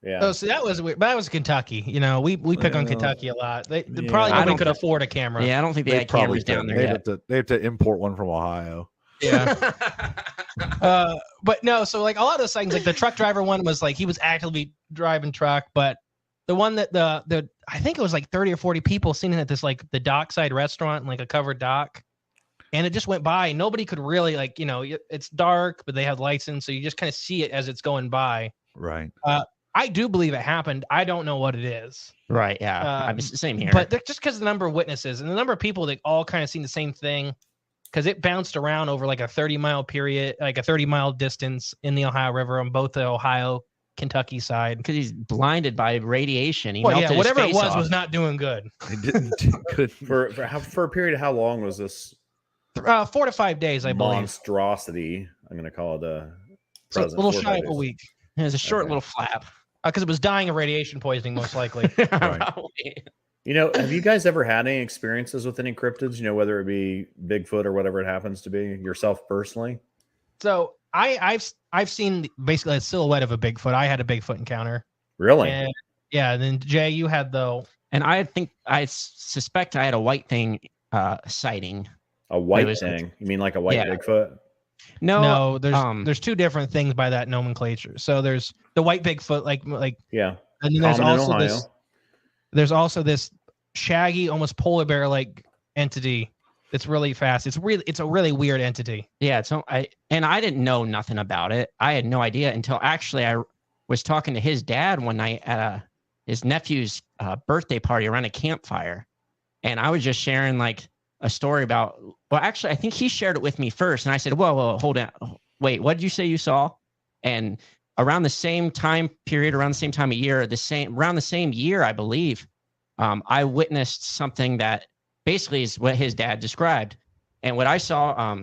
Speaker 1: Yeah.
Speaker 3: Oh, so that was weird. But that was Kentucky. We pick on
Speaker 2: Yeah.
Speaker 3: Kentucky a lot. They
Speaker 2: Yeah.
Speaker 3: probably
Speaker 4: I
Speaker 3: nobody
Speaker 4: don't
Speaker 3: could afford a camera.
Speaker 4: Yeah, I don't think they had cameras down there
Speaker 2: They
Speaker 4: yet.
Speaker 2: have to import one from Ohio.
Speaker 3: Yeah. But no, so like a lot of those things, like the truck driver one was like he was actively driving truck, but the one that the I think it was like 30 or 40 people sitting at this like the dockside restaurant, like a covered dock, and it just went by. Nobody could really like it's dark, but they have lights in, so you just kind of see it as it's going by.
Speaker 2: Right.
Speaker 3: I do believe it happened. I don't know what it is.
Speaker 4: Right. Yeah. I'm same here.
Speaker 3: But just because the number of witnesses and the number of people that all kind of seen the same thing, because it bounced around over like a 30-mile period, like a 30-mile distance in the Ohio River on both the Ohio, Kentucky side.
Speaker 4: because he's blinded by radiation. He
Speaker 3: Well,
Speaker 4: melted
Speaker 3: yeah,
Speaker 4: his
Speaker 3: whatever it
Speaker 4: face
Speaker 3: was
Speaker 4: off.
Speaker 3: was not doing good.
Speaker 2: They didn't good.
Speaker 1: For a period of how long was this
Speaker 3: 4 to 5 days, I believe.
Speaker 1: monstrosity? I'm going to call it a
Speaker 3: So a little shy of a week,
Speaker 4: It was a short
Speaker 1: Okay.
Speaker 4: little flap.
Speaker 3: because it was dying of radiation poisoning, most likely.
Speaker 4: Probably.
Speaker 1: Have you guys ever had any experiences with any cryptids? Whether it be Bigfoot or whatever it happens to be, yourself personally?
Speaker 3: So I've seen basically a silhouette of a Bigfoot. I had a Bigfoot encounter.
Speaker 1: Really?
Speaker 3: And yeah, and then Jay, you had
Speaker 4: And I suspect I had a white thing sighting.
Speaker 1: A white thing? You mean like a white Bigfoot?
Speaker 3: No, there's two different things by that nomenclature. So there's the white Bigfoot, like
Speaker 1: yeah,
Speaker 3: and then there's also this shaggy, almost polar bear like entity that's really fast. It's a really weird entity.
Speaker 4: Yeah, I didn't know nothing about it. I had no idea until actually I was talking to his dad one night at his nephew's birthday party around a campfire, and I was just sharing like a story about. Well, actually, I think he shared it with me first, and I said, "Whoa, hold on, wait, what did you say you saw?" And around the same time period, around the same time of year, around the same year, I believe, I witnessed something that basically is what his dad described. And what I saw,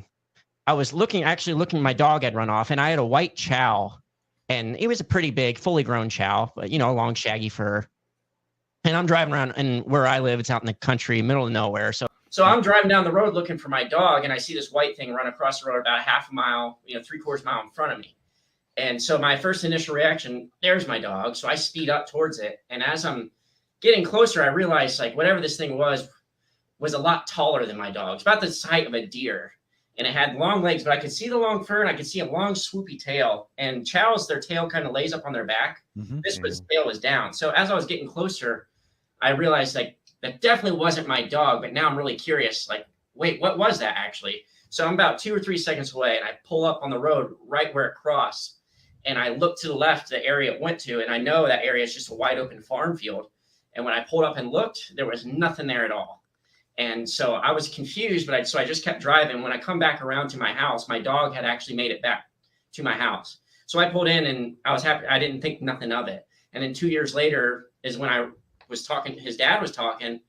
Speaker 4: I was looking, my dog had run off, and I had a white chow, and it was a pretty big, fully grown chow, but long, shaggy fur. And I'm driving around, and where I live, it's out in the country, middle of nowhere. So I'm driving down the road looking for my dog, and I see this white thing run across the road about a half a mile, 3/4 mile in front of me. And so my first initial reaction, there's my dog. So I speed up towards it. And as I'm getting closer, I realized like whatever this thing was a lot taller than my dog. It's about the height of a deer. And it had long legs, but I could see the long fur and I could see a long swoopy tail. And chows, their tail kind of lays up on their back. Mm-hmm. This tail was down. So as I was getting closer, I realized like that definitely wasn't my dog. But now I'm really curious, like, wait, what was that actually? So I'm about 2 or 3 seconds away, and I pull up on the road right where it crossed. And I look to the left, the area it went to, and I know that area is just a wide open farm field. And when I pulled up and looked, there was nothing there at all. And so I was confused, but I just kept driving. When I come back around to my house, my dog had actually made it back to my house. So I pulled in, and I was happy. I didn't think nothing of it. And then 2 years later is when I was talking, his dad was talking.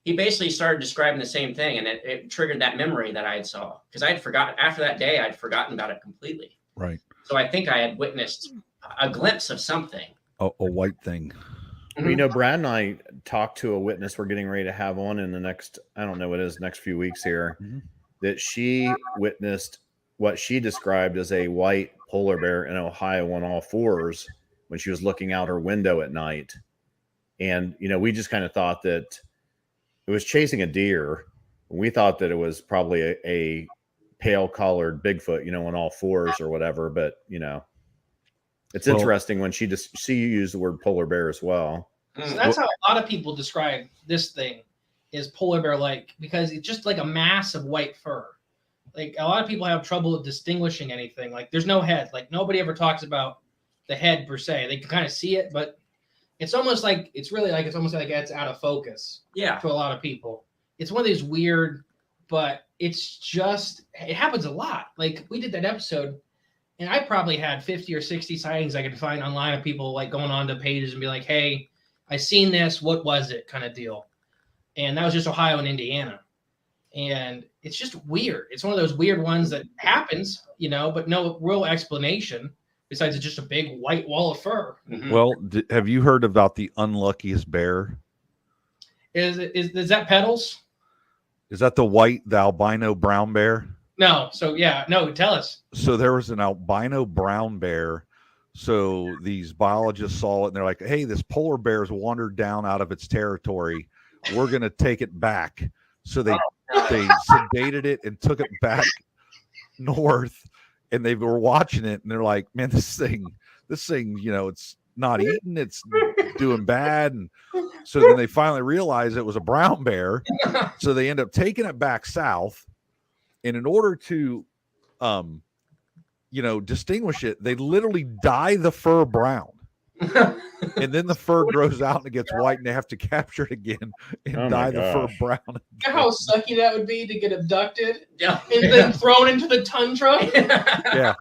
Speaker 4: He basically started describing the same thing, and it triggered that memory that I had saw. Because I had forgotten, after that day, I'd forgotten about it completely.
Speaker 2: Right.
Speaker 4: So I think I had witnessed a glimpse of something.
Speaker 2: A white thing.
Speaker 1: Mm-hmm. Brad and I talked to a witness we're getting ready to have on in the next, I don't know what it is, next few weeks here, that she witnessed what she described as a white polar bear in Ohio on all fours when she was looking out her window at night. And, we just kind of thought that it was chasing a deer. We thought that it was probably a pale colored Bigfoot, on all fours or whatever. But, it's interesting when she used the word polar bear as well.
Speaker 3: So that's how a lot of people describe this thing, is polar bear like, because it's just like a mass of white fur. Like a lot of people have trouble distinguishing anything. Like there's no head. Like nobody ever talks about the head per se. They can kind of see it, but it's almost like it's out of focus. Yeah. For a lot of people. It's one of these weird, but it happens a lot. Like we did that episode, and I probably had 50 or 60 sightings I could find online of people like going on to pages and be like, hey, I seen this, what was it, kind of deal. And that was just Ohio and Indiana. And it's just weird. It's one of those weird ones that happens, but no real explanation besides it's just a big white wall of fur. Mm-hmm.
Speaker 2: Well, have you heard about the unluckiest bear?
Speaker 3: Is that Petals?
Speaker 2: Is that the albino brown bear?
Speaker 3: No. So tell us.
Speaker 2: So there was an albino brown bear. So these biologists saw it, and they're like, hey, this polar bear's wandered down out of its territory. We're going to take it back. So they sedated it and took it back north, and they were watching it, and they're like, man, this thing, it's not eating, it's doing bad. And so then they finally realized it was a brown bear. So they end up taking it back south. And in order to, distinguish it, they literally dye the fur brown. And then the fur grows out and it gets white, and they have to capture it again and dye the fur brown.
Speaker 3: You know how sucky that would be to get abducted and then thrown into the tundra?
Speaker 2: Yeah.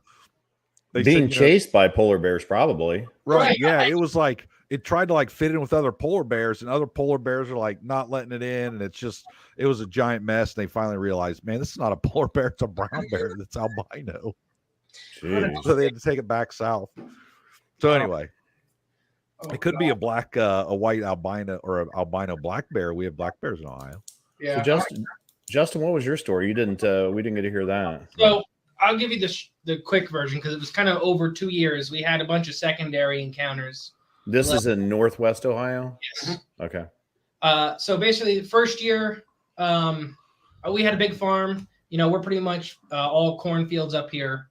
Speaker 1: Being chased by polar bears, probably.
Speaker 2: Right. Yeah. It was like, it tried to like fit in with other polar bears, and other polar bears are like not letting it in. And it was a giant mess. And they finally realized, man, this is not a polar bear. It's a brown bear. That's albino. Jeez. So they had to take it back south. So anyway, it could be a white albino or an albino black bear. We have black bears in Ohio.
Speaker 3: Yeah.
Speaker 1: So Justin, what was your story? We didn't get to hear that.
Speaker 3: So I'll give you the quick version, because it was kind of over 2 years. We had a bunch of secondary encounters.
Speaker 1: This is in Northwest Ohio?
Speaker 3: Yes.
Speaker 1: Okay.
Speaker 3: So basically, the first year, we had a big farm. We're pretty much all cornfields up here.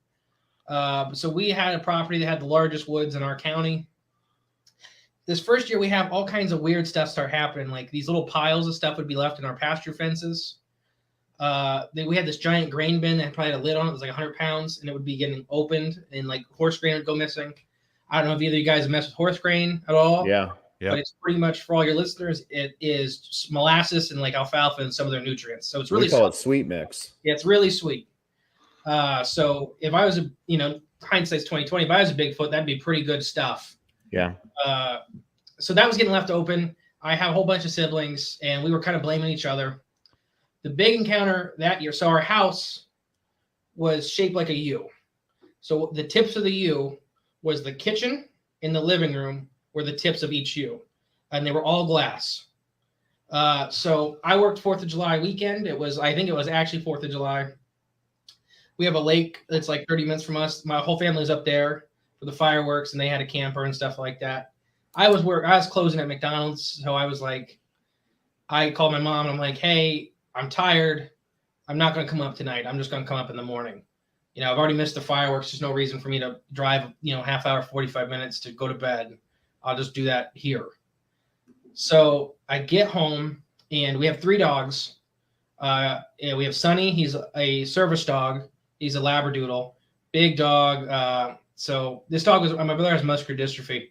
Speaker 3: So we had a property that had the largest woods in our county. This first year, we have all kinds of weird stuff start happening. Like these little piles of stuff would be left in our pasture fences. We had this giant grain bin that probably had a lid on it. It was like 100 pounds, and it would be getting opened, and like horse grain would go missing. I don't know if either of you guys mess with horse grain at all.
Speaker 1: Yeah.
Speaker 2: Yep.
Speaker 3: But it's pretty much, for all your listeners, it is molasses and like alfalfa and some of their nutrients. So it's really
Speaker 1: we call it sweet mix.
Speaker 3: Yeah, it's really sweet. So if I was hindsight's 2020, if I was a Bigfoot, that'd be pretty good stuff.
Speaker 1: Yeah.
Speaker 3: So that was getting left open. I have a whole bunch of siblings, and we were kind of blaming each other. The big encounter that year, so our house was shaped like a U. So the tips of the U was the kitchen and the living room were the tips of each U, and they were all glass. So I worked 4th of July weekend. I think it was actually 4th of July. We have a lake that's like 30 minutes from us. My whole family's up there for the fireworks, and they had a camper and stuff like that. I was closing at McDonald's, so I was like, I called my mom and I'm like, hey, I'm tired. I'm not going to come up tonight. I'm just going to come up in the morning. I've already missed the fireworks. There's no reason for me to drive, half hour, 45 minutes to go to bed. I'll just do that here. So I get home, and we have 3 dogs. We have Sonny. He's a service dog. He's a Labradoodle. Big dog. So this dog my brother has muscular dystrophy.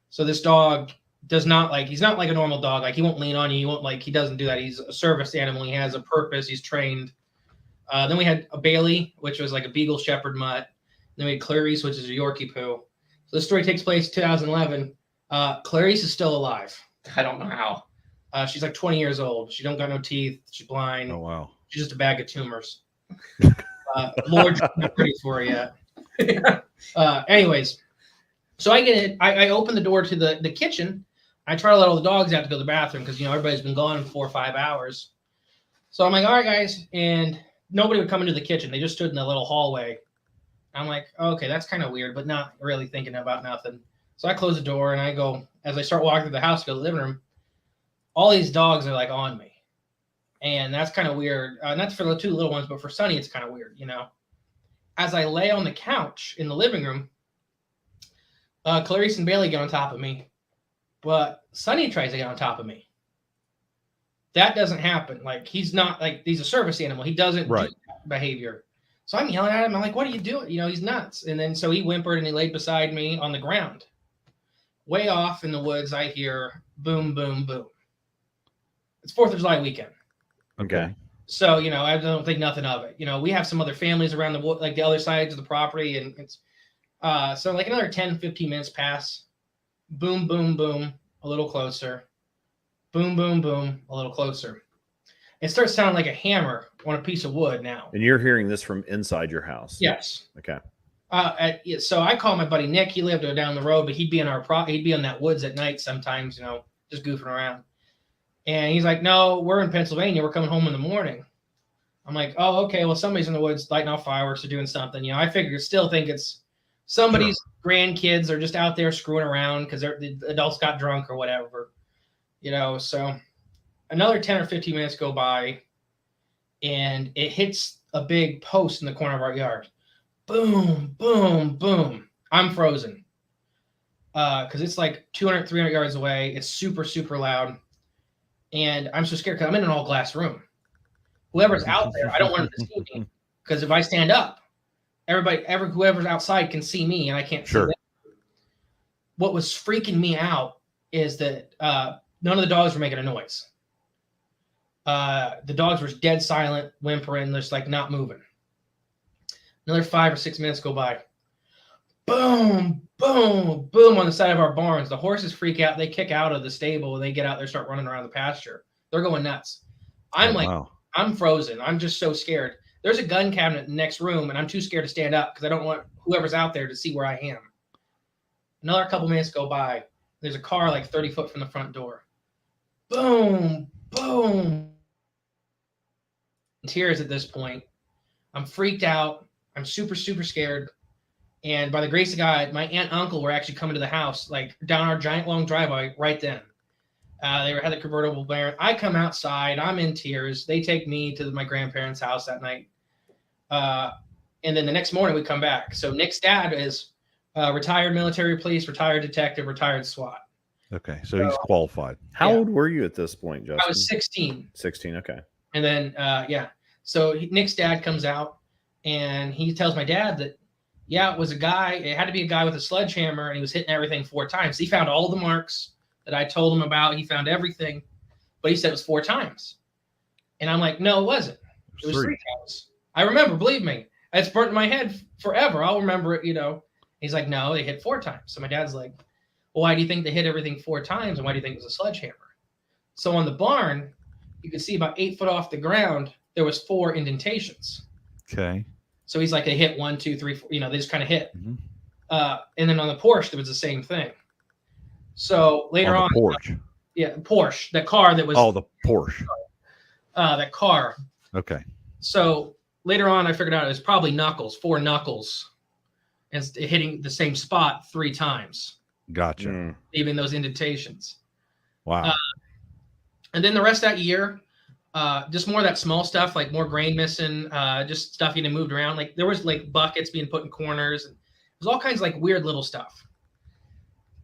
Speaker 3: So this dog he's not like a normal dog. Like he won't lean on you. He doesn't do that. He's a service animal. He has a purpose. He's trained. Then we had a Bailey, which was like a Beagle Shepherd mutt. Then we had Clarice, which is a Yorkie poo. So this story takes place in 2011. Clarice is still alive. I don't know how. She's like 20 years old. She don't got no teeth. She's blind.
Speaker 2: Oh, wow.
Speaker 3: She's just a bag of tumors. Lord's not ready for her yet. Anyways, so I get in. I open the door to the kitchen. I try to let all the dogs out to go to the bathroom because everybody's been gone 4 or 5 hours. So I'm like, all right, guys, and nobody would come into the kitchen. They just stood in the little hallway. I'm like, okay, that's kind of weird, but not really thinking about nothing. So I close the door and I go, as I start walking through the house to go to the living room, all these dogs are like on me. And that's kind of weird. Not for the 2 little ones, but for Sonny, it's kind of weird, As I lay on the couch in the living room, Clarice and Bailey get on top of me, but Sonny tries to get on top of me. That doesn't happen. Like, he's not he's a service animal. He doesn't do that behavior. So I'm yelling at him. I'm like, what are you doing? He's nuts. And then so he whimpered and he laid beside me on the ground. Way off in the woods, I hear boom, boom, boom. It's 4th of July weekend.
Speaker 1: Okay.
Speaker 3: So, I don't think nothing of it. We have some other families around the other sides of the property. And it's so like another 10, 15 minutes pass. Boom, boom, boom. A little closer. Boom, boom, boom. A little closer. It starts sounding like a hammer on a piece of wood now.
Speaker 1: And you're hearing this from inside your house?
Speaker 3: Yes.
Speaker 1: Okay.
Speaker 3: So I call my buddy Nick. He lived down the road, but he'd be in he'd be on that woods at night sometimes, just goofing around. And he's like, no, we're in Pennsylvania. We're coming home in the morning. I'm like, oh, okay. Well, somebody's in the woods lighting off fireworks or doing something. I still think it's somebody's grandkids are just out there screwing around because the adults got drunk or whatever. So another 10 or 15 minutes go by, and it hits a big post in the corner of our yard. Boom, boom, boom. I'm frozen. Because it's like 200, 300 yards away. It's super, super loud. And I'm so scared because I'm in an all glass room. Whoever's out there, I don't want them to see me. Because if I stand up, whoever's outside can see me, and I can't see them. What was freaking me out is that none of the dogs were making a noise. The dogs were dead silent, whimpering, just like not moving. Another 5 or 6 minutes go by. Boom, boom, boom on the side of our barns. The horses freak out. They kick out of the stable. They get out there, start running around the pasture. They're going nuts. I'm frozen. I'm just so scared. There's a gun cabinet in the next room, and I'm too scared to stand up because I don't want whoever's out there to see where I am. Another couple minutes go by. There's a car like 30 foot from the front door. Boom, boom. Tears at this point. I'm freaked out. I'm super, super scared. And by the grace of God, my aunt and uncle were actually coming to the house, like down our giant long driveway right then. They had a convertible van. I come outside. I'm in tears. They take me to my grandparents' house that night. And then the next morning we come back. So Nick's dad is retired military police, retired detective, retired SWAT.
Speaker 2: Okay, so he's qualified.
Speaker 1: How old were you at this point, Justin?
Speaker 3: I was 16.
Speaker 1: 16, okay.
Speaker 3: And then, so Nick's dad comes out and he tells my dad that, it was a guy. It had to be a guy with a sledgehammer, and he was hitting everything 4 times. He found all the marks that I told him about. He found everything, but he said it was 4 times. And I'm like, no, it wasn't. It was 3 times. I remember, believe me. It's burnt in my head forever. I'll remember it, He's like, no, they hit 4 times. So my dad's like, well, why do you think they hit everything 4 times? And why do you think it was a sledgehammer? So on the barn, you could see about 8 foot off the ground, there was 4 indentations.
Speaker 2: Okay.
Speaker 3: So he's like, they hit 1, 2, 3, 4, they just kind of hit.
Speaker 2: Mm-hmm.
Speaker 3: And then on the Porsche, there was the same thing. So later on,
Speaker 2: Porsche.
Speaker 3: Porsche, that car that was.
Speaker 2: Oh, the Porsche.
Speaker 3: That car.
Speaker 2: Okay.
Speaker 3: So later on, I figured out it was probably knuckles, 4 knuckles, and hitting the same spot 3 times.
Speaker 2: Gotcha.
Speaker 3: Leaving those indentations.
Speaker 2: Wow.
Speaker 3: And then the rest of that year, just more of that small stuff, like more grain missing, just stuff getting moved around. Like there was like buckets being put in corners. And there's all kinds of like weird little stuff.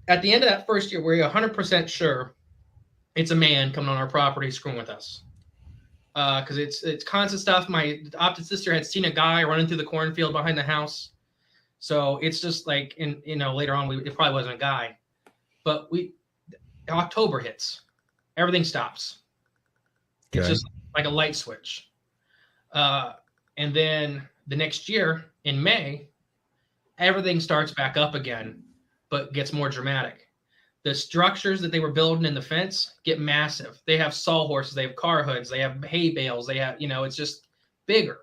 Speaker 3: At the end of that first year, we're 100% sure it's a man coming on our property screwing with us. Because it's constant stuff. My adopted sister had seen a guy running through the cornfield behind the house. So it's just like, later on, it probably wasn't a guy. But October hits. Everything stops. Okay. It's just like a light switch. And then the next year, in May, everything starts back up again, but gets more dramatic. The structures that they were building in the fence get massive. They have sawhorses, they have car hoods, they have hay bales, they have, it's just bigger.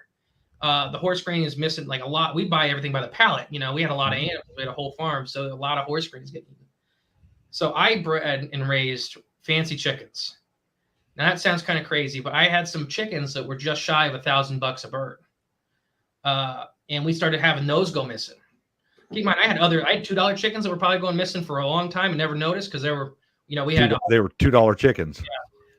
Speaker 3: The horse grain is missing like a lot. We buy everything by the pallet. We had a lot of animals. We had a whole farm, so a lot of horse grain is getting eaten. So I bred and raised fancy chickens. Now that sounds kind of crazy, but I had some chickens that were just shy of $1,000 a bird. And we started having those go missing. Keep in mind, I had $2 chickens that were probably going missing for a long time and never noticed because they were, they were
Speaker 2: $2 chickens.
Speaker 3: Yeah.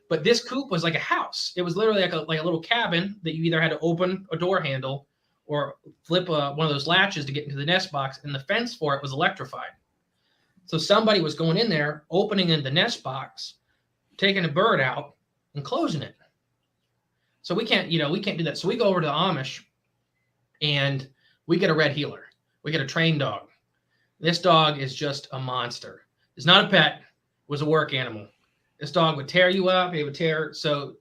Speaker 3: But this coop was like a house. It was literally like a little cabin that you either had to open a door handle or flip one of those latches to get into the nest box. And the fence for it was electrified. So somebody was going in there, opening in the nest box, taking a bird out and closing it. So we can't do that. So we go over to the Amish and we get a red heeler. We get a trained dog. This dog is just a monster. It's not a pet. It was a work animal. This dog would tear you up. It would tear. So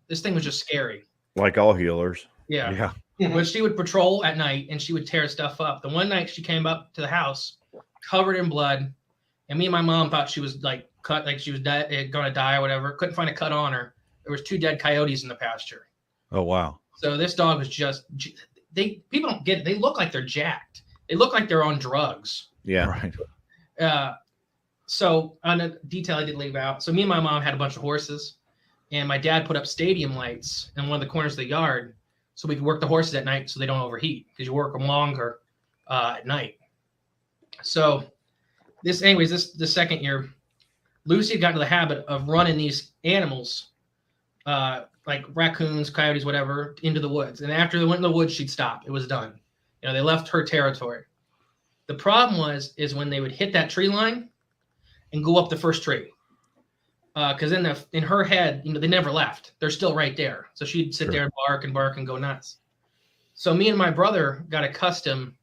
Speaker 3: this thing was just scary.
Speaker 1: Like all healers.
Speaker 3: Yeah. But she would patrol at night and she would tear stuff up. The one night she came up to the house covered in blood. And me and my mom thought she was like cut, like she was going to die or whatever. Couldn't find a cut on her. There was 2 dead coyotes in the pasture.
Speaker 2: Oh, wow.
Speaker 3: So this dog was just, people don't get it. They look like they're jacked. They look like they're on drugs.
Speaker 1: Yeah.
Speaker 2: Right.
Speaker 3: So on a detail I did leave out. So me and my mom had a bunch of horses and my dad put up stadium lights in one of the corners of the yard so we could work the horses at night so they don't overheat because you work them longer at night. So this second year, Lucy got into the habit of running these animals, like raccoons, coyotes, whatever, into the woods. And after they went in the woods, she'd stop. It was done. They left her territory. The problem is when they would hit that tree line and go up the first tree. Because in her head, they never left. They're still right there. So she'd sit there and bark and go nuts. So me and my brother got accustomed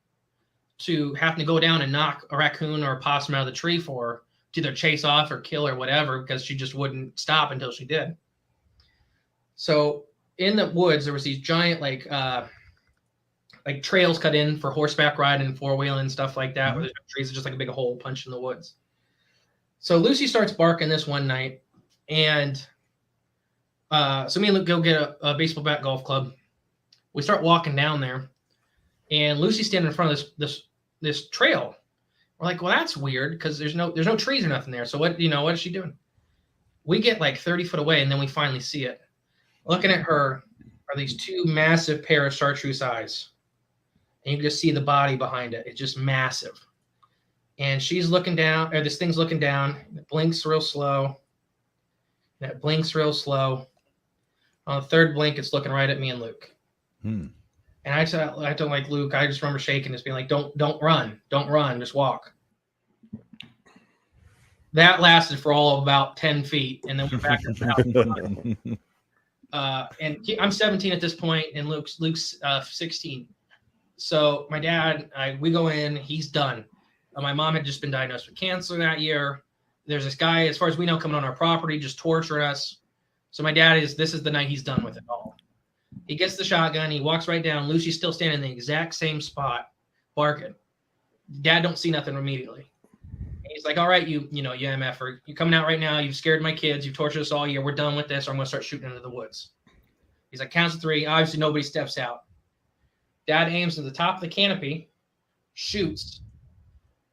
Speaker 3: to having to go down and knock a raccoon or a possum out of the tree for her to either chase off or kill or whatever, because she just wouldn't stop until she did. So in the woods, there was these giant like trails cut in for horseback riding and 4-wheeling and stuff like that. Where there's no trees, it's just like a big hole punched in the woods. So Lucy starts barking this one night, and so me and Luke go get a baseball bat golf club. We start walking down there, and Lucy's standing in front of this trail. We're like, well, that's weird because there's no trees or nothing there. So what is she doing? We get like 30 foot away, and then we finally see it. Looking at her are these 2 massive pair of chartreuse eyes. and you can just see the body behind it. It's just massive. And she's looking down, or this thing's looking down. It blinks real slow. And it blinks real slow. On the third blink, it's looking right at me and Luke. And I don't like Luke. I just remember shaking, just being like, "Don't run, just walk." That lasted for all of about 10 feet, and then we're back at the house. I'm 17 at this point, and Luke's 16. So my dad, we go in. He's done. My mom had just been diagnosed with cancer that year. There's this guy, as far as we know, coming on our property, just torturing us. So my dad this is the night he's done with it all. He gets the shotgun. He walks right down. Lucy's still standing in the exact same spot, barking. Dad don't see nothing immediately. And he's like, "All right, you MFer, you coming out right now. You've scared my kids. You've tortured us all year. We're done with this, or I'm going to start shooting into the woods." He's like, "Counts to 3. Obviously, nobody steps out." Dad aims to the top of the canopy, shoots,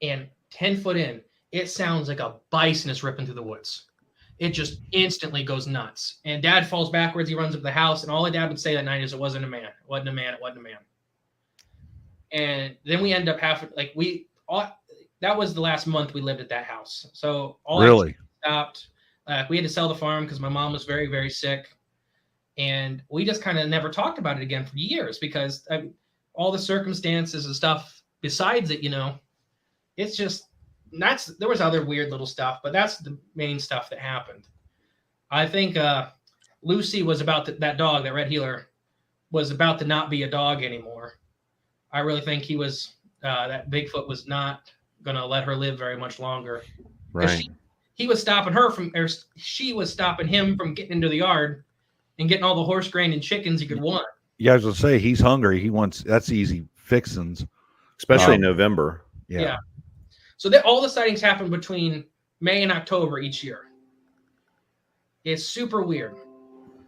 Speaker 3: and 10 foot in, it sounds like a bison is ripping through the woods. It just instantly goes nuts. And Dad falls backwards. He runs up the house. And all Dad would say that night is, "It wasn't a man. It wasn't a man. It wasn't a man." And then we end up that was the last month we lived at that house. So all
Speaker 2: really
Speaker 3: stopped. We had to sell the farm because my mom was very, very sick. And we just kind of never talked about it again for years because all the circumstances and stuff besides it, it's just, there was other weird little stuff, but that's the main stuff that happened. I think Lucy was about that dog, that red heeler, was about to not be a dog anymore. I really think he was, that Bigfoot was not going to let her live very much longer.
Speaker 1: Right.
Speaker 3: He was stopping she was stopping him from getting into the yard and getting all the horse grain and chickens he could want.
Speaker 2: Yeah, I was going to say, he's hungry. He wants, that's easy fixins.
Speaker 1: Especially in November.
Speaker 3: Yeah. So all the sightings happen between May and October each year. It's super weird.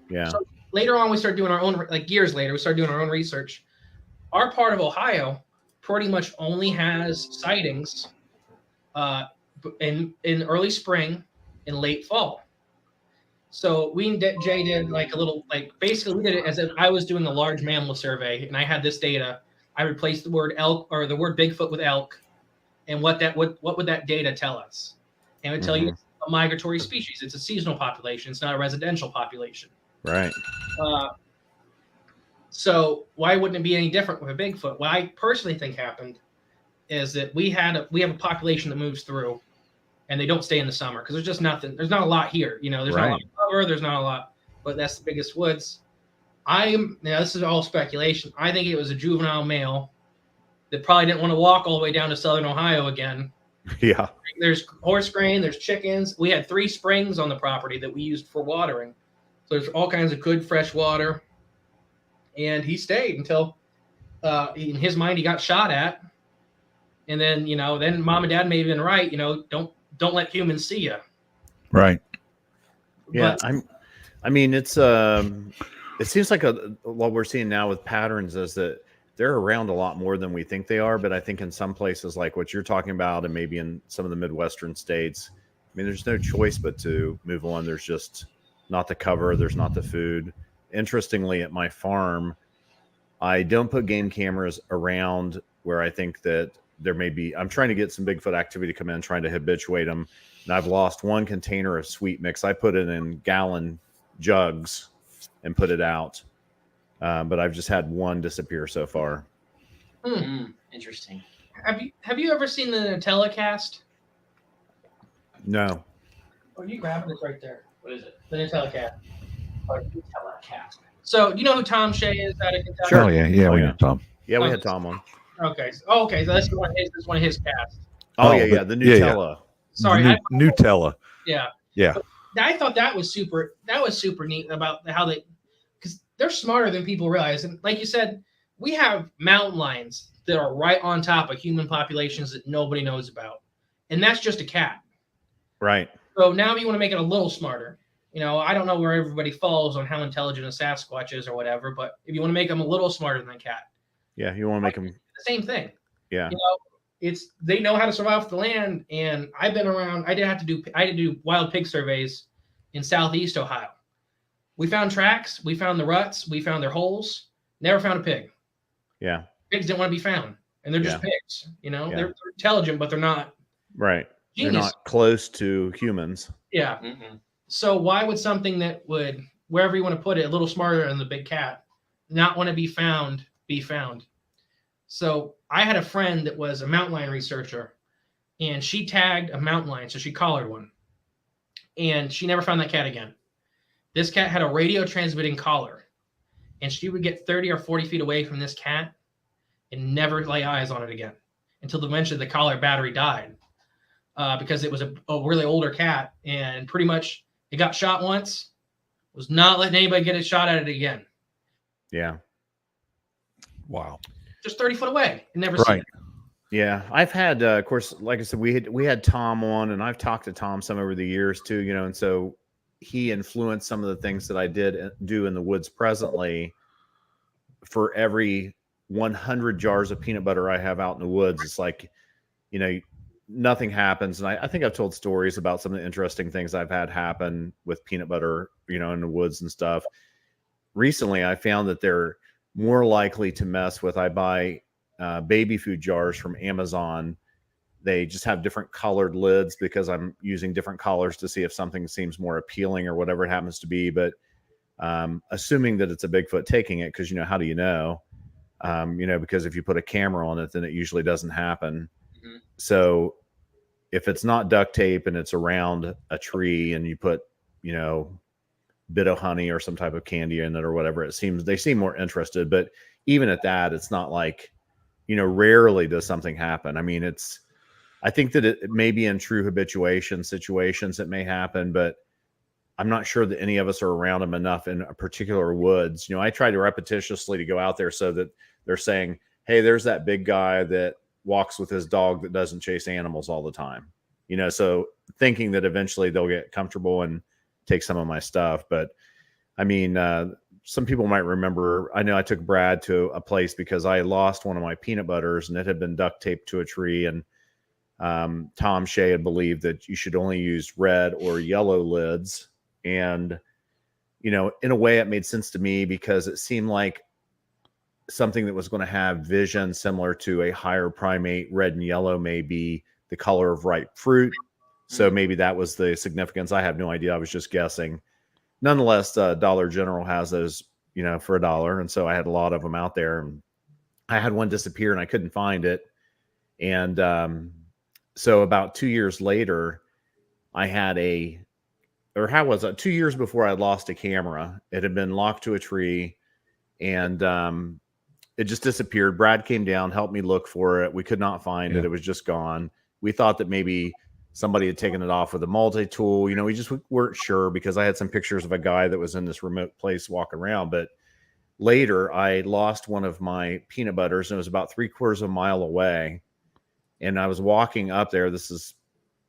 Speaker 1: Yeah.
Speaker 3: So later on, we started doing our own, years later, we started doing our own research. Our part of Ohio pretty much only has sightings in early spring and late fall. So Jay did a little, basically we did it as if I was doing a large mammal survey and I had this data. I replaced the word elk or the word Bigfoot with elk. And what would that data tell us? And it would tell you it's a migratory species. It's a seasonal population. It's not a residential population.
Speaker 1: Right.
Speaker 3: So why wouldn't it be any different with a Bigfoot? What I personally think happened is that we have a population that moves through, and they don't stay in the summer because there's just nothing. There's not a lot here. There's not a lot of cover. There's not a lot, but that's the biggest woods. This is all speculation. I think it was a juvenile male that probably didn't want to walk all the way down to southern Ohio again.
Speaker 1: Yeah.
Speaker 3: There's horse grain, there's chickens. We had 3 springs on the property that we used for watering. So there's all kinds of good fresh water. And he stayed until, in his mind, he got shot at. And then, then mom and dad may have been right. Don't let humans see you.
Speaker 2: Right.
Speaker 1: Yeah. It seems like what we're seeing now with patterns is that they're around a lot more than we think they are. But I think in some places like what you're talking about, and maybe in some of the Midwestern states, there's no choice but to move on. There's just not the cover. There's not the food. Interestingly, at my farm, I don't put game cameras around where I think that there may be. I'm trying to get some Bigfoot activity to come in, trying to habituate them. And I've lost 1 container of sweet mix. I put it in gallon jugs and put it out. But I've just had 1 disappear so far.
Speaker 5: Interesting.
Speaker 3: Have you ever seen the Nutella cast?
Speaker 1: No.
Speaker 3: Oh, you grabbing it right there.
Speaker 5: What is it?
Speaker 3: The Nutella cast.
Speaker 5: Nutella cat.
Speaker 3: So, do you know who Tom Shea is out of Kentucky?
Speaker 2: Sure. Yeah. We know Tom.
Speaker 1: Yeah, we had Tom on.
Speaker 3: Okay. So that's one of his casts.
Speaker 1: Oh, yeah. The Nutella.
Speaker 3: Sorry.
Speaker 2: Nutella.
Speaker 3: Yeah.
Speaker 2: Yeah.
Speaker 3: But I thought that was super neat about how because they're smarter than people realize. And like you said, we have mountain lions that are right on top of human populations that nobody knows about. And that's just a cat.
Speaker 1: Right.
Speaker 3: So now you want to make it a little smarter. I don't know where everybody falls on how intelligent a Sasquatch is or whatever, but if you want to make them a little smarter than a cat.
Speaker 1: Yeah, you want to make them
Speaker 3: the same thing.
Speaker 1: Yeah.
Speaker 3: They know how to survive off the land. And I've been around, I had to do wild pig surveys in Southeast Ohio. We found tracks, we found the ruts, we found their holes, never found a pig.
Speaker 1: Yeah.
Speaker 3: Pigs didn't want to be found, and they're just pigs. You know,
Speaker 1: Yeah.
Speaker 3: they're intelligent, but they're not
Speaker 1: Right.
Speaker 3: genius.
Speaker 1: They're not close to humans.
Speaker 3: Yeah. So why would something that would, wherever you want to put it, a little smarter than the big cat, not want to be found, be found? So I had a friend that was a mountain lion researcher, and she tagged a mountain lion, so she collared one, and she never found that cat again. This cat had a radio transmitting collar, and she would get 30 or 40 feet away from this cat and never lay eyes on it again until eventually the collar battery died because it was a really older cat, and pretty much it got shot once, was not letting anybody get a shot at it again.
Speaker 1: Yeah.
Speaker 2: Wow.
Speaker 3: Just 30 foot away and never seen it.
Speaker 1: Yeah, I've had, of course, like I said, we had Tom on, and I've talked to Tom some over the years too, you know, and so he influenced some of the things that I do in the woods presently. For every 100 jars of peanut butter I have out in the woods, it's like, you know, nothing happens. And I think I've told stories about some of the interesting things I've had happen with peanut butter, you know, in the woods and stuff. Recently, I found that they're more likely to mess with. I buy baby food jars from Amazon. They just have different colored lids because I'm using different colors to see if something seems more appealing or whatever it happens to be. But assuming that it's a Bigfoot taking it, because, you know, how do you know? You know, because if you put a camera on it, then it usually doesn't happen. So if it's not duct tape and it's around a tree and you put, you know, bit of honey or some type of candy in it or whatever, they seem more interested. But even at that, it's not like, you know, rarely does something happen. I mean, I think that it may be in true habituation situations it may happen, but I'm not sure that any of us are around them enough in a particular woods. You know, I try to repetitiously to go out there so that they're saying, hey, there's that big guy that walks with his dog that doesn't chase animals all the time. You know, so thinking that eventually they'll get comfortable and take some of my stuff. But I mean, some people might remember, I know I took Brad to a place because I lost one of my peanut butters and it had been duct taped to a tree. And Tom Shea had believed that you should only use red or yellow lids. And, you know, in a way it made sense to me because it seemed like something that was going to have vision similar to a higher primate. Red and yellow may be the color of ripe fruit. So maybe that was the significance. I have no idea. I was just guessing. Nonetheless, Dollar General has those, you know, for $1. And so I had a lot of them out there. And I had one disappear and I couldn't find it. And so about 2 years later, I had 2 years before I lost a camera. It had been locked to a tree and it just disappeared. Brad came down, helped me look for it. We could not find it. It was just gone. We thought that maybe somebody had taken it off with a multi-tool. You know, we just weren't sure because I had some pictures of a guy that was in this remote place walking around. But later I lost one of my peanut butters and it was about 3/4 of a mile away. And I was walking up there. This is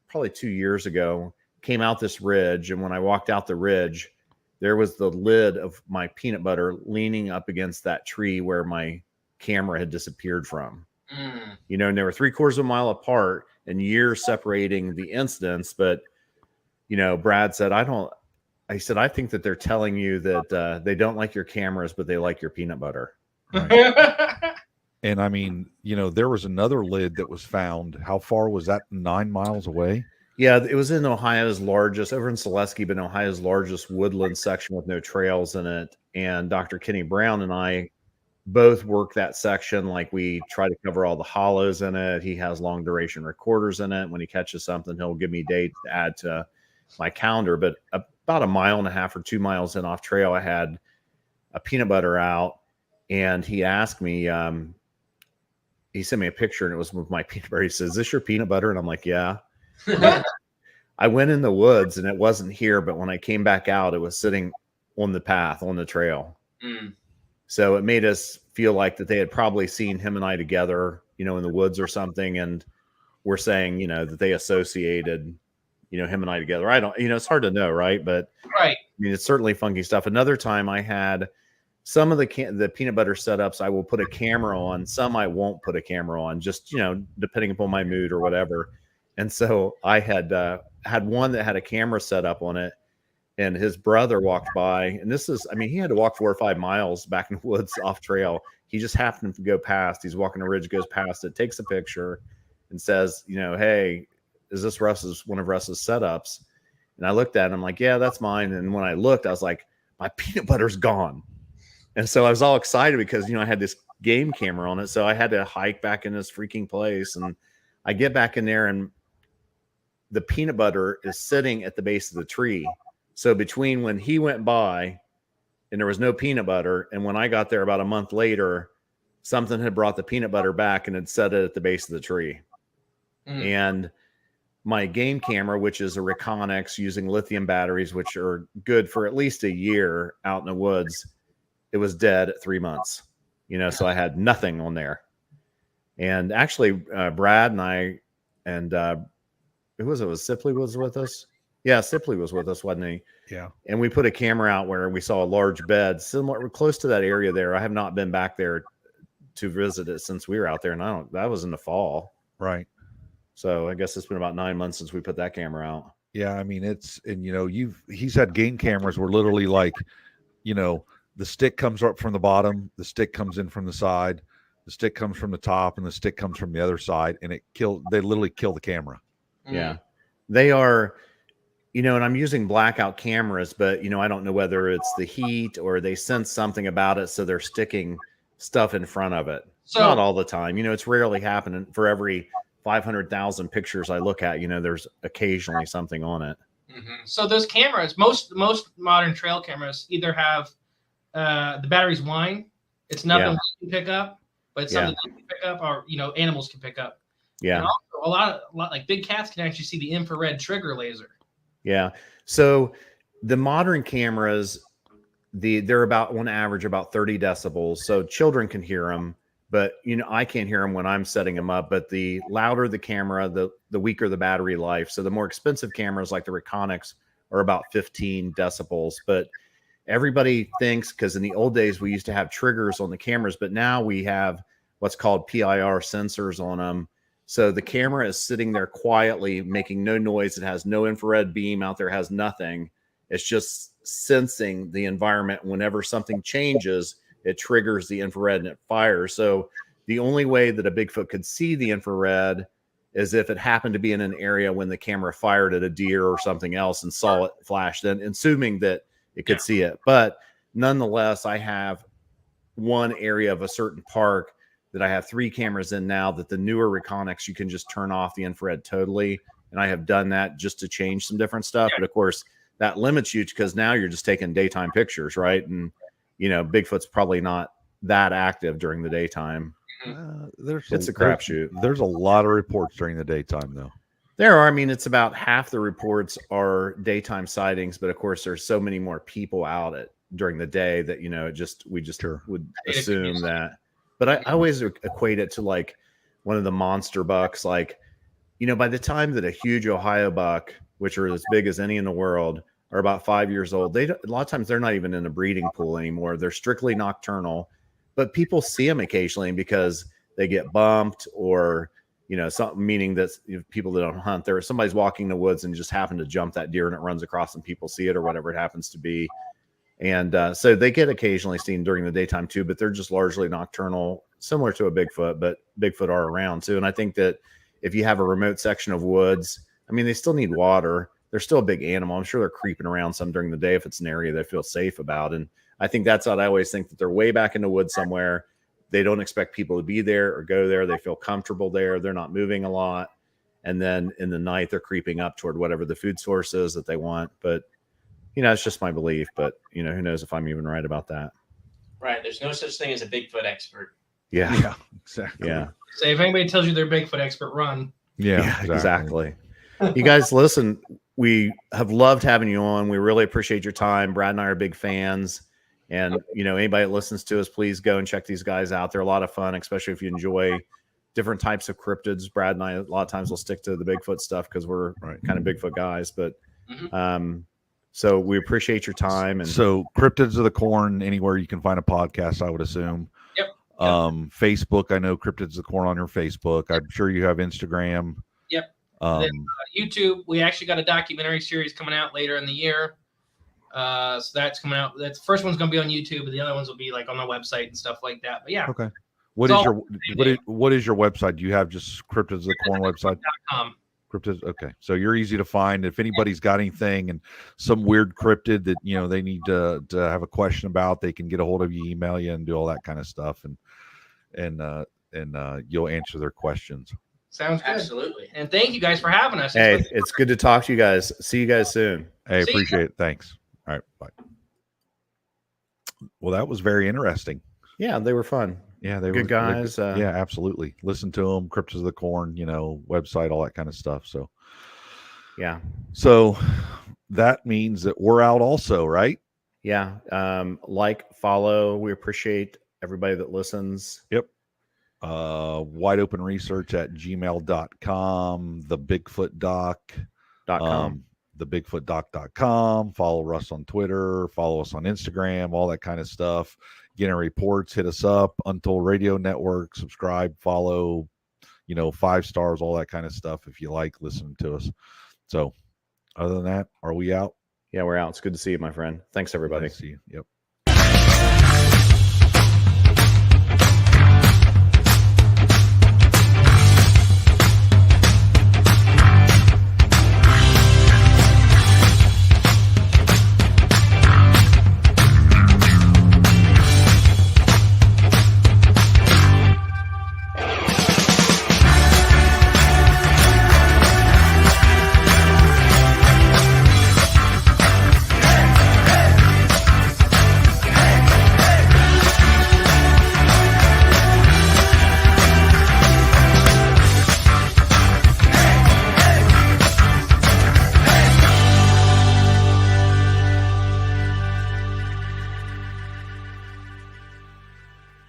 Speaker 1: probably 2 years ago, came out this ridge. And when I walked out the ridge, there was the lid of my peanut butter leaning up against that tree where my camera had disappeared from. You know, and they were 3/4 of a mile apart and years separating the incidents. But, you know, Brad said, I said, I think that they're telling you that they don't like your cameras, but they like your peanut butter.
Speaker 2: Right. And I mean, you know, there was another lid that was found. How far was that? 9 miles away?
Speaker 1: Yeah, it was in Ohio's largest, over in Saleski, but Ohio's largest woodland section with no trails in it. And Dr. Kenny Brown and I both work that section. Like we try to cover all the hollows in it. He has long duration recorders in it. When he catches something, he'll give me dates to add to my calendar. But about 1.5 miles or 2 miles in off trail, I had a peanut butter out and he asked me, he sent me a picture and it was with my peanut butter. He says, "Is this your peanut butter?" And I'm like, "Yeah." I went in the woods and it wasn't here, but when I came back out, it was sitting on the path, on the trail. So it made us feel like that they had probably seen him and I together, you know, in the woods or something. And we're saying, you know, that they associated, you know, him and I together. I don't, you know, it's hard to know. Right. But
Speaker 3: right.
Speaker 1: I mean, it's certainly funky stuff. Another time I had some of the peanut butter setups, I will put a camera on. Some I won't put a camera on, just, you know, depending upon my mood or whatever. And so I had one that had a camera set up on it. and his brother walked by, and this is, I mean, he had to walk 4 or 5 miles back in the woods off trail. He just happened to go past. He's walking a ridge, goes past it, takes a picture, and says, you know, hey, is this one of Russ's setups? And I looked at it, I'm like, yeah, that's mine. And when I looked, I was like, my peanut butter's gone. And so I was all excited because, you know, I had this game camera on it. So I had to hike back in this freaking place. And I get back in there, and the peanut butter is sitting at the base of the tree. So between when he went by and there was no peanut butter, and when I got there about a month later, something had brought the peanut butter back and had set it at the base of the tree. And my game camera, which is a Reconyx using lithium batteries, which are good for at least a year out in the woods, it was dead at 3 months, you know, so I had nothing on there. And actually, Brad and I, and who was it? Was Sipley was with us? Yeah, Sipley was with us, wasn't he?
Speaker 2: Yeah.
Speaker 1: And we put a camera out where we saw a large bed, similar, close to that area there. I have not been back there to visit it since we were out there, and that was in the fall.
Speaker 2: Right.
Speaker 1: So I guess it's been about 9 months since we put that camera out.
Speaker 2: Yeah, I mean, and you know, he's had game cameras where literally, like, you know, the stick comes up from the bottom, the stick comes in from the side, the stick comes from the top, and the stick comes from the other side, and they literally kill the camera.
Speaker 1: Yeah. They are, you know, and I'm using blackout cameras, but, you know, I don't know whether it's the heat or they sense something about it, so they're sticking stuff in front of it. So, not all the time. You know, it's rarely happening. For every 500,000 pictures I look at, you know, there's occasionally something on it.
Speaker 3: So those cameras, most modern trail cameras either have the batteries whine. It's nothing we can pick up, but it's something they can pick up, or, you know, animals can pick up.
Speaker 1: Yeah.
Speaker 3: And also a lot like big cats can actually see the infrared trigger laser.
Speaker 1: Yeah. So the modern cameras, they're about, on average, about 30 decibels. So children can hear them, but, you know, I can't hear them when I'm setting them up. But the louder the camera, the weaker the battery life. So the more expensive cameras like the Reconyx are about 15 decibels. But everybody thinks, because in the old days we used to have triggers on the cameras, but now we have what's called PIR sensors on them. So the camera is sitting there quietly, making no noise. It has no infrared beam out there, has nothing. It's just sensing the environment. Whenever something changes, it triggers the infrared and it fires. So the only way that a Bigfoot could see the infrared is if it happened to be in an area when the camera fired at a deer or something else and saw it flash, then assuming that it could see it. But nonetheless, I have one area of a certain park that I have 3 cameras in now, that the newer Reconyx, you can just turn off the infrared totally. And I have done that just to change some different stuff. But of course, that limits you, because now you're just taking daytime pictures, right? And, you know, Bigfoot's probably not that active during the daytime. It's a crapshoot.
Speaker 2: There's a lot of reports during the daytime, though.
Speaker 1: There are. I mean, it's about half the reports are daytime sightings, but of course, there's so many more people out during the day that, you know, we just would assume that. But I always equate it to like one of the monster bucks. Like, you know, by the time that a huge Ohio buck, which are as big as any in the world, are about 5 years old, a lot of times they're not even in a breeding pool anymore. They're strictly nocturnal, but people see them occasionally because they get bumped, or, you know, something, meaning that people that don't hunt, somebody's walking in the woods and just happen to jump that deer and it runs across and people see it, or whatever it happens to be. And so they get occasionally seen during the daytime too, but they're just largely nocturnal, similar to a Bigfoot, but Bigfoot are around too. And I think that if you have a remote section of woods, I mean, they still need water. They're still a big animal. I'm sure they're creeping around some during the day if it's an area they feel safe about. And I think that's what I always think, that they're way back in the woods somewhere. They don't expect people to be there or go there. They feel comfortable there. They're not moving a lot. And then in the night, they're creeping up toward whatever the food source is that they want. But, you know, it's just my belief. But, you know, who knows if I'm even right about that.
Speaker 5: Right. There's no such thing as a Bigfoot expert.
Speaker 1: Yeah.
Speaker 2: Exactly.
Speaker 1: Yeah.
Speaker 3: So if anybody tells you they're Bigfoot expert, run.
Speaker 2: Yeah,
Speaker 1: exactly. You guys, listen, we have loved having you on. We really appreciate your time. Brad and I are big fans. And, you know, anybody that listens to us, please go and check these guys out. They're a lot of fun, especially if you enjoy different types of cryptids. Brad and I, a lot of times, will stick to the Bigfoot stuff because we're kind of Bigfoot guys. But so we appreciate your time. And
Speaker 2: so Cryptids of the Corn, anywhere you can find a podcast, I would assume.
Speaker 3: Yep.
Speaker 2: Facebook, I know Cryptids of the Corn on your Facebook. I'm sure you have Instagram.
Speaker 3: Yep. Then, YouTube, we actually got a documentary series coming out later in the year. So that's coming out. That's the first one's going to be on YouTube, but the other ones will be like on my website and stuff like that. But yeah.
Speaker 2: Okay. What is your website? Do you have just Cryptids of the Corn website? Cryptids. Okay. So you're easy to find. If anybody's got anything and some weird cryptid that, you know, they need to have a question about, they can get a hold of you, email you, and do all that kind of stuff. And you'll answer their questions.
Speaker 3: Sounds good.
Speaker 5: Absolutely.
Speaker 3: And thank you guys for having us.
Speaker 1: Hey, it's good to talk to you guys. See you guys soon.
Speaker 2: Hey, appreciate it. Thanks. All right. Bye. Well, that was very interesting.
Speaker 1: Yeah, they were fun.
Speaker 2: Yeah, they
Speaker 1: good
Speaker 2: were
Speaker 1: guys.
Speaker 2: Yeah, absolutely. Listen to them. Cryptids of the Corn, you know, website, all that kind of stuff. So,
Speaker 1: yeah.
Speaker 2: So that means that we're out also, right?
Speaker 1: Yeah. Like, follow. We appreciate everybody that listens.
Speaker 2: Yep. Wide open research at gmail.com, the Bigfoot doc.com, thebigfootdoc.com. Follow Russ on Twitter, follow us on Instagram, all that kind of stuff. Get our reports, hit us up, Untold Radio Network, subscribe, follow, you know, 5 stars, all that kind of stuff. If you like listening to us. So other than that, are we out?
Speaker 1: Yeah, we're out. It's good to see you, my friend. Thanks, everybody.
Speaker 2: Nice to see you. Yep.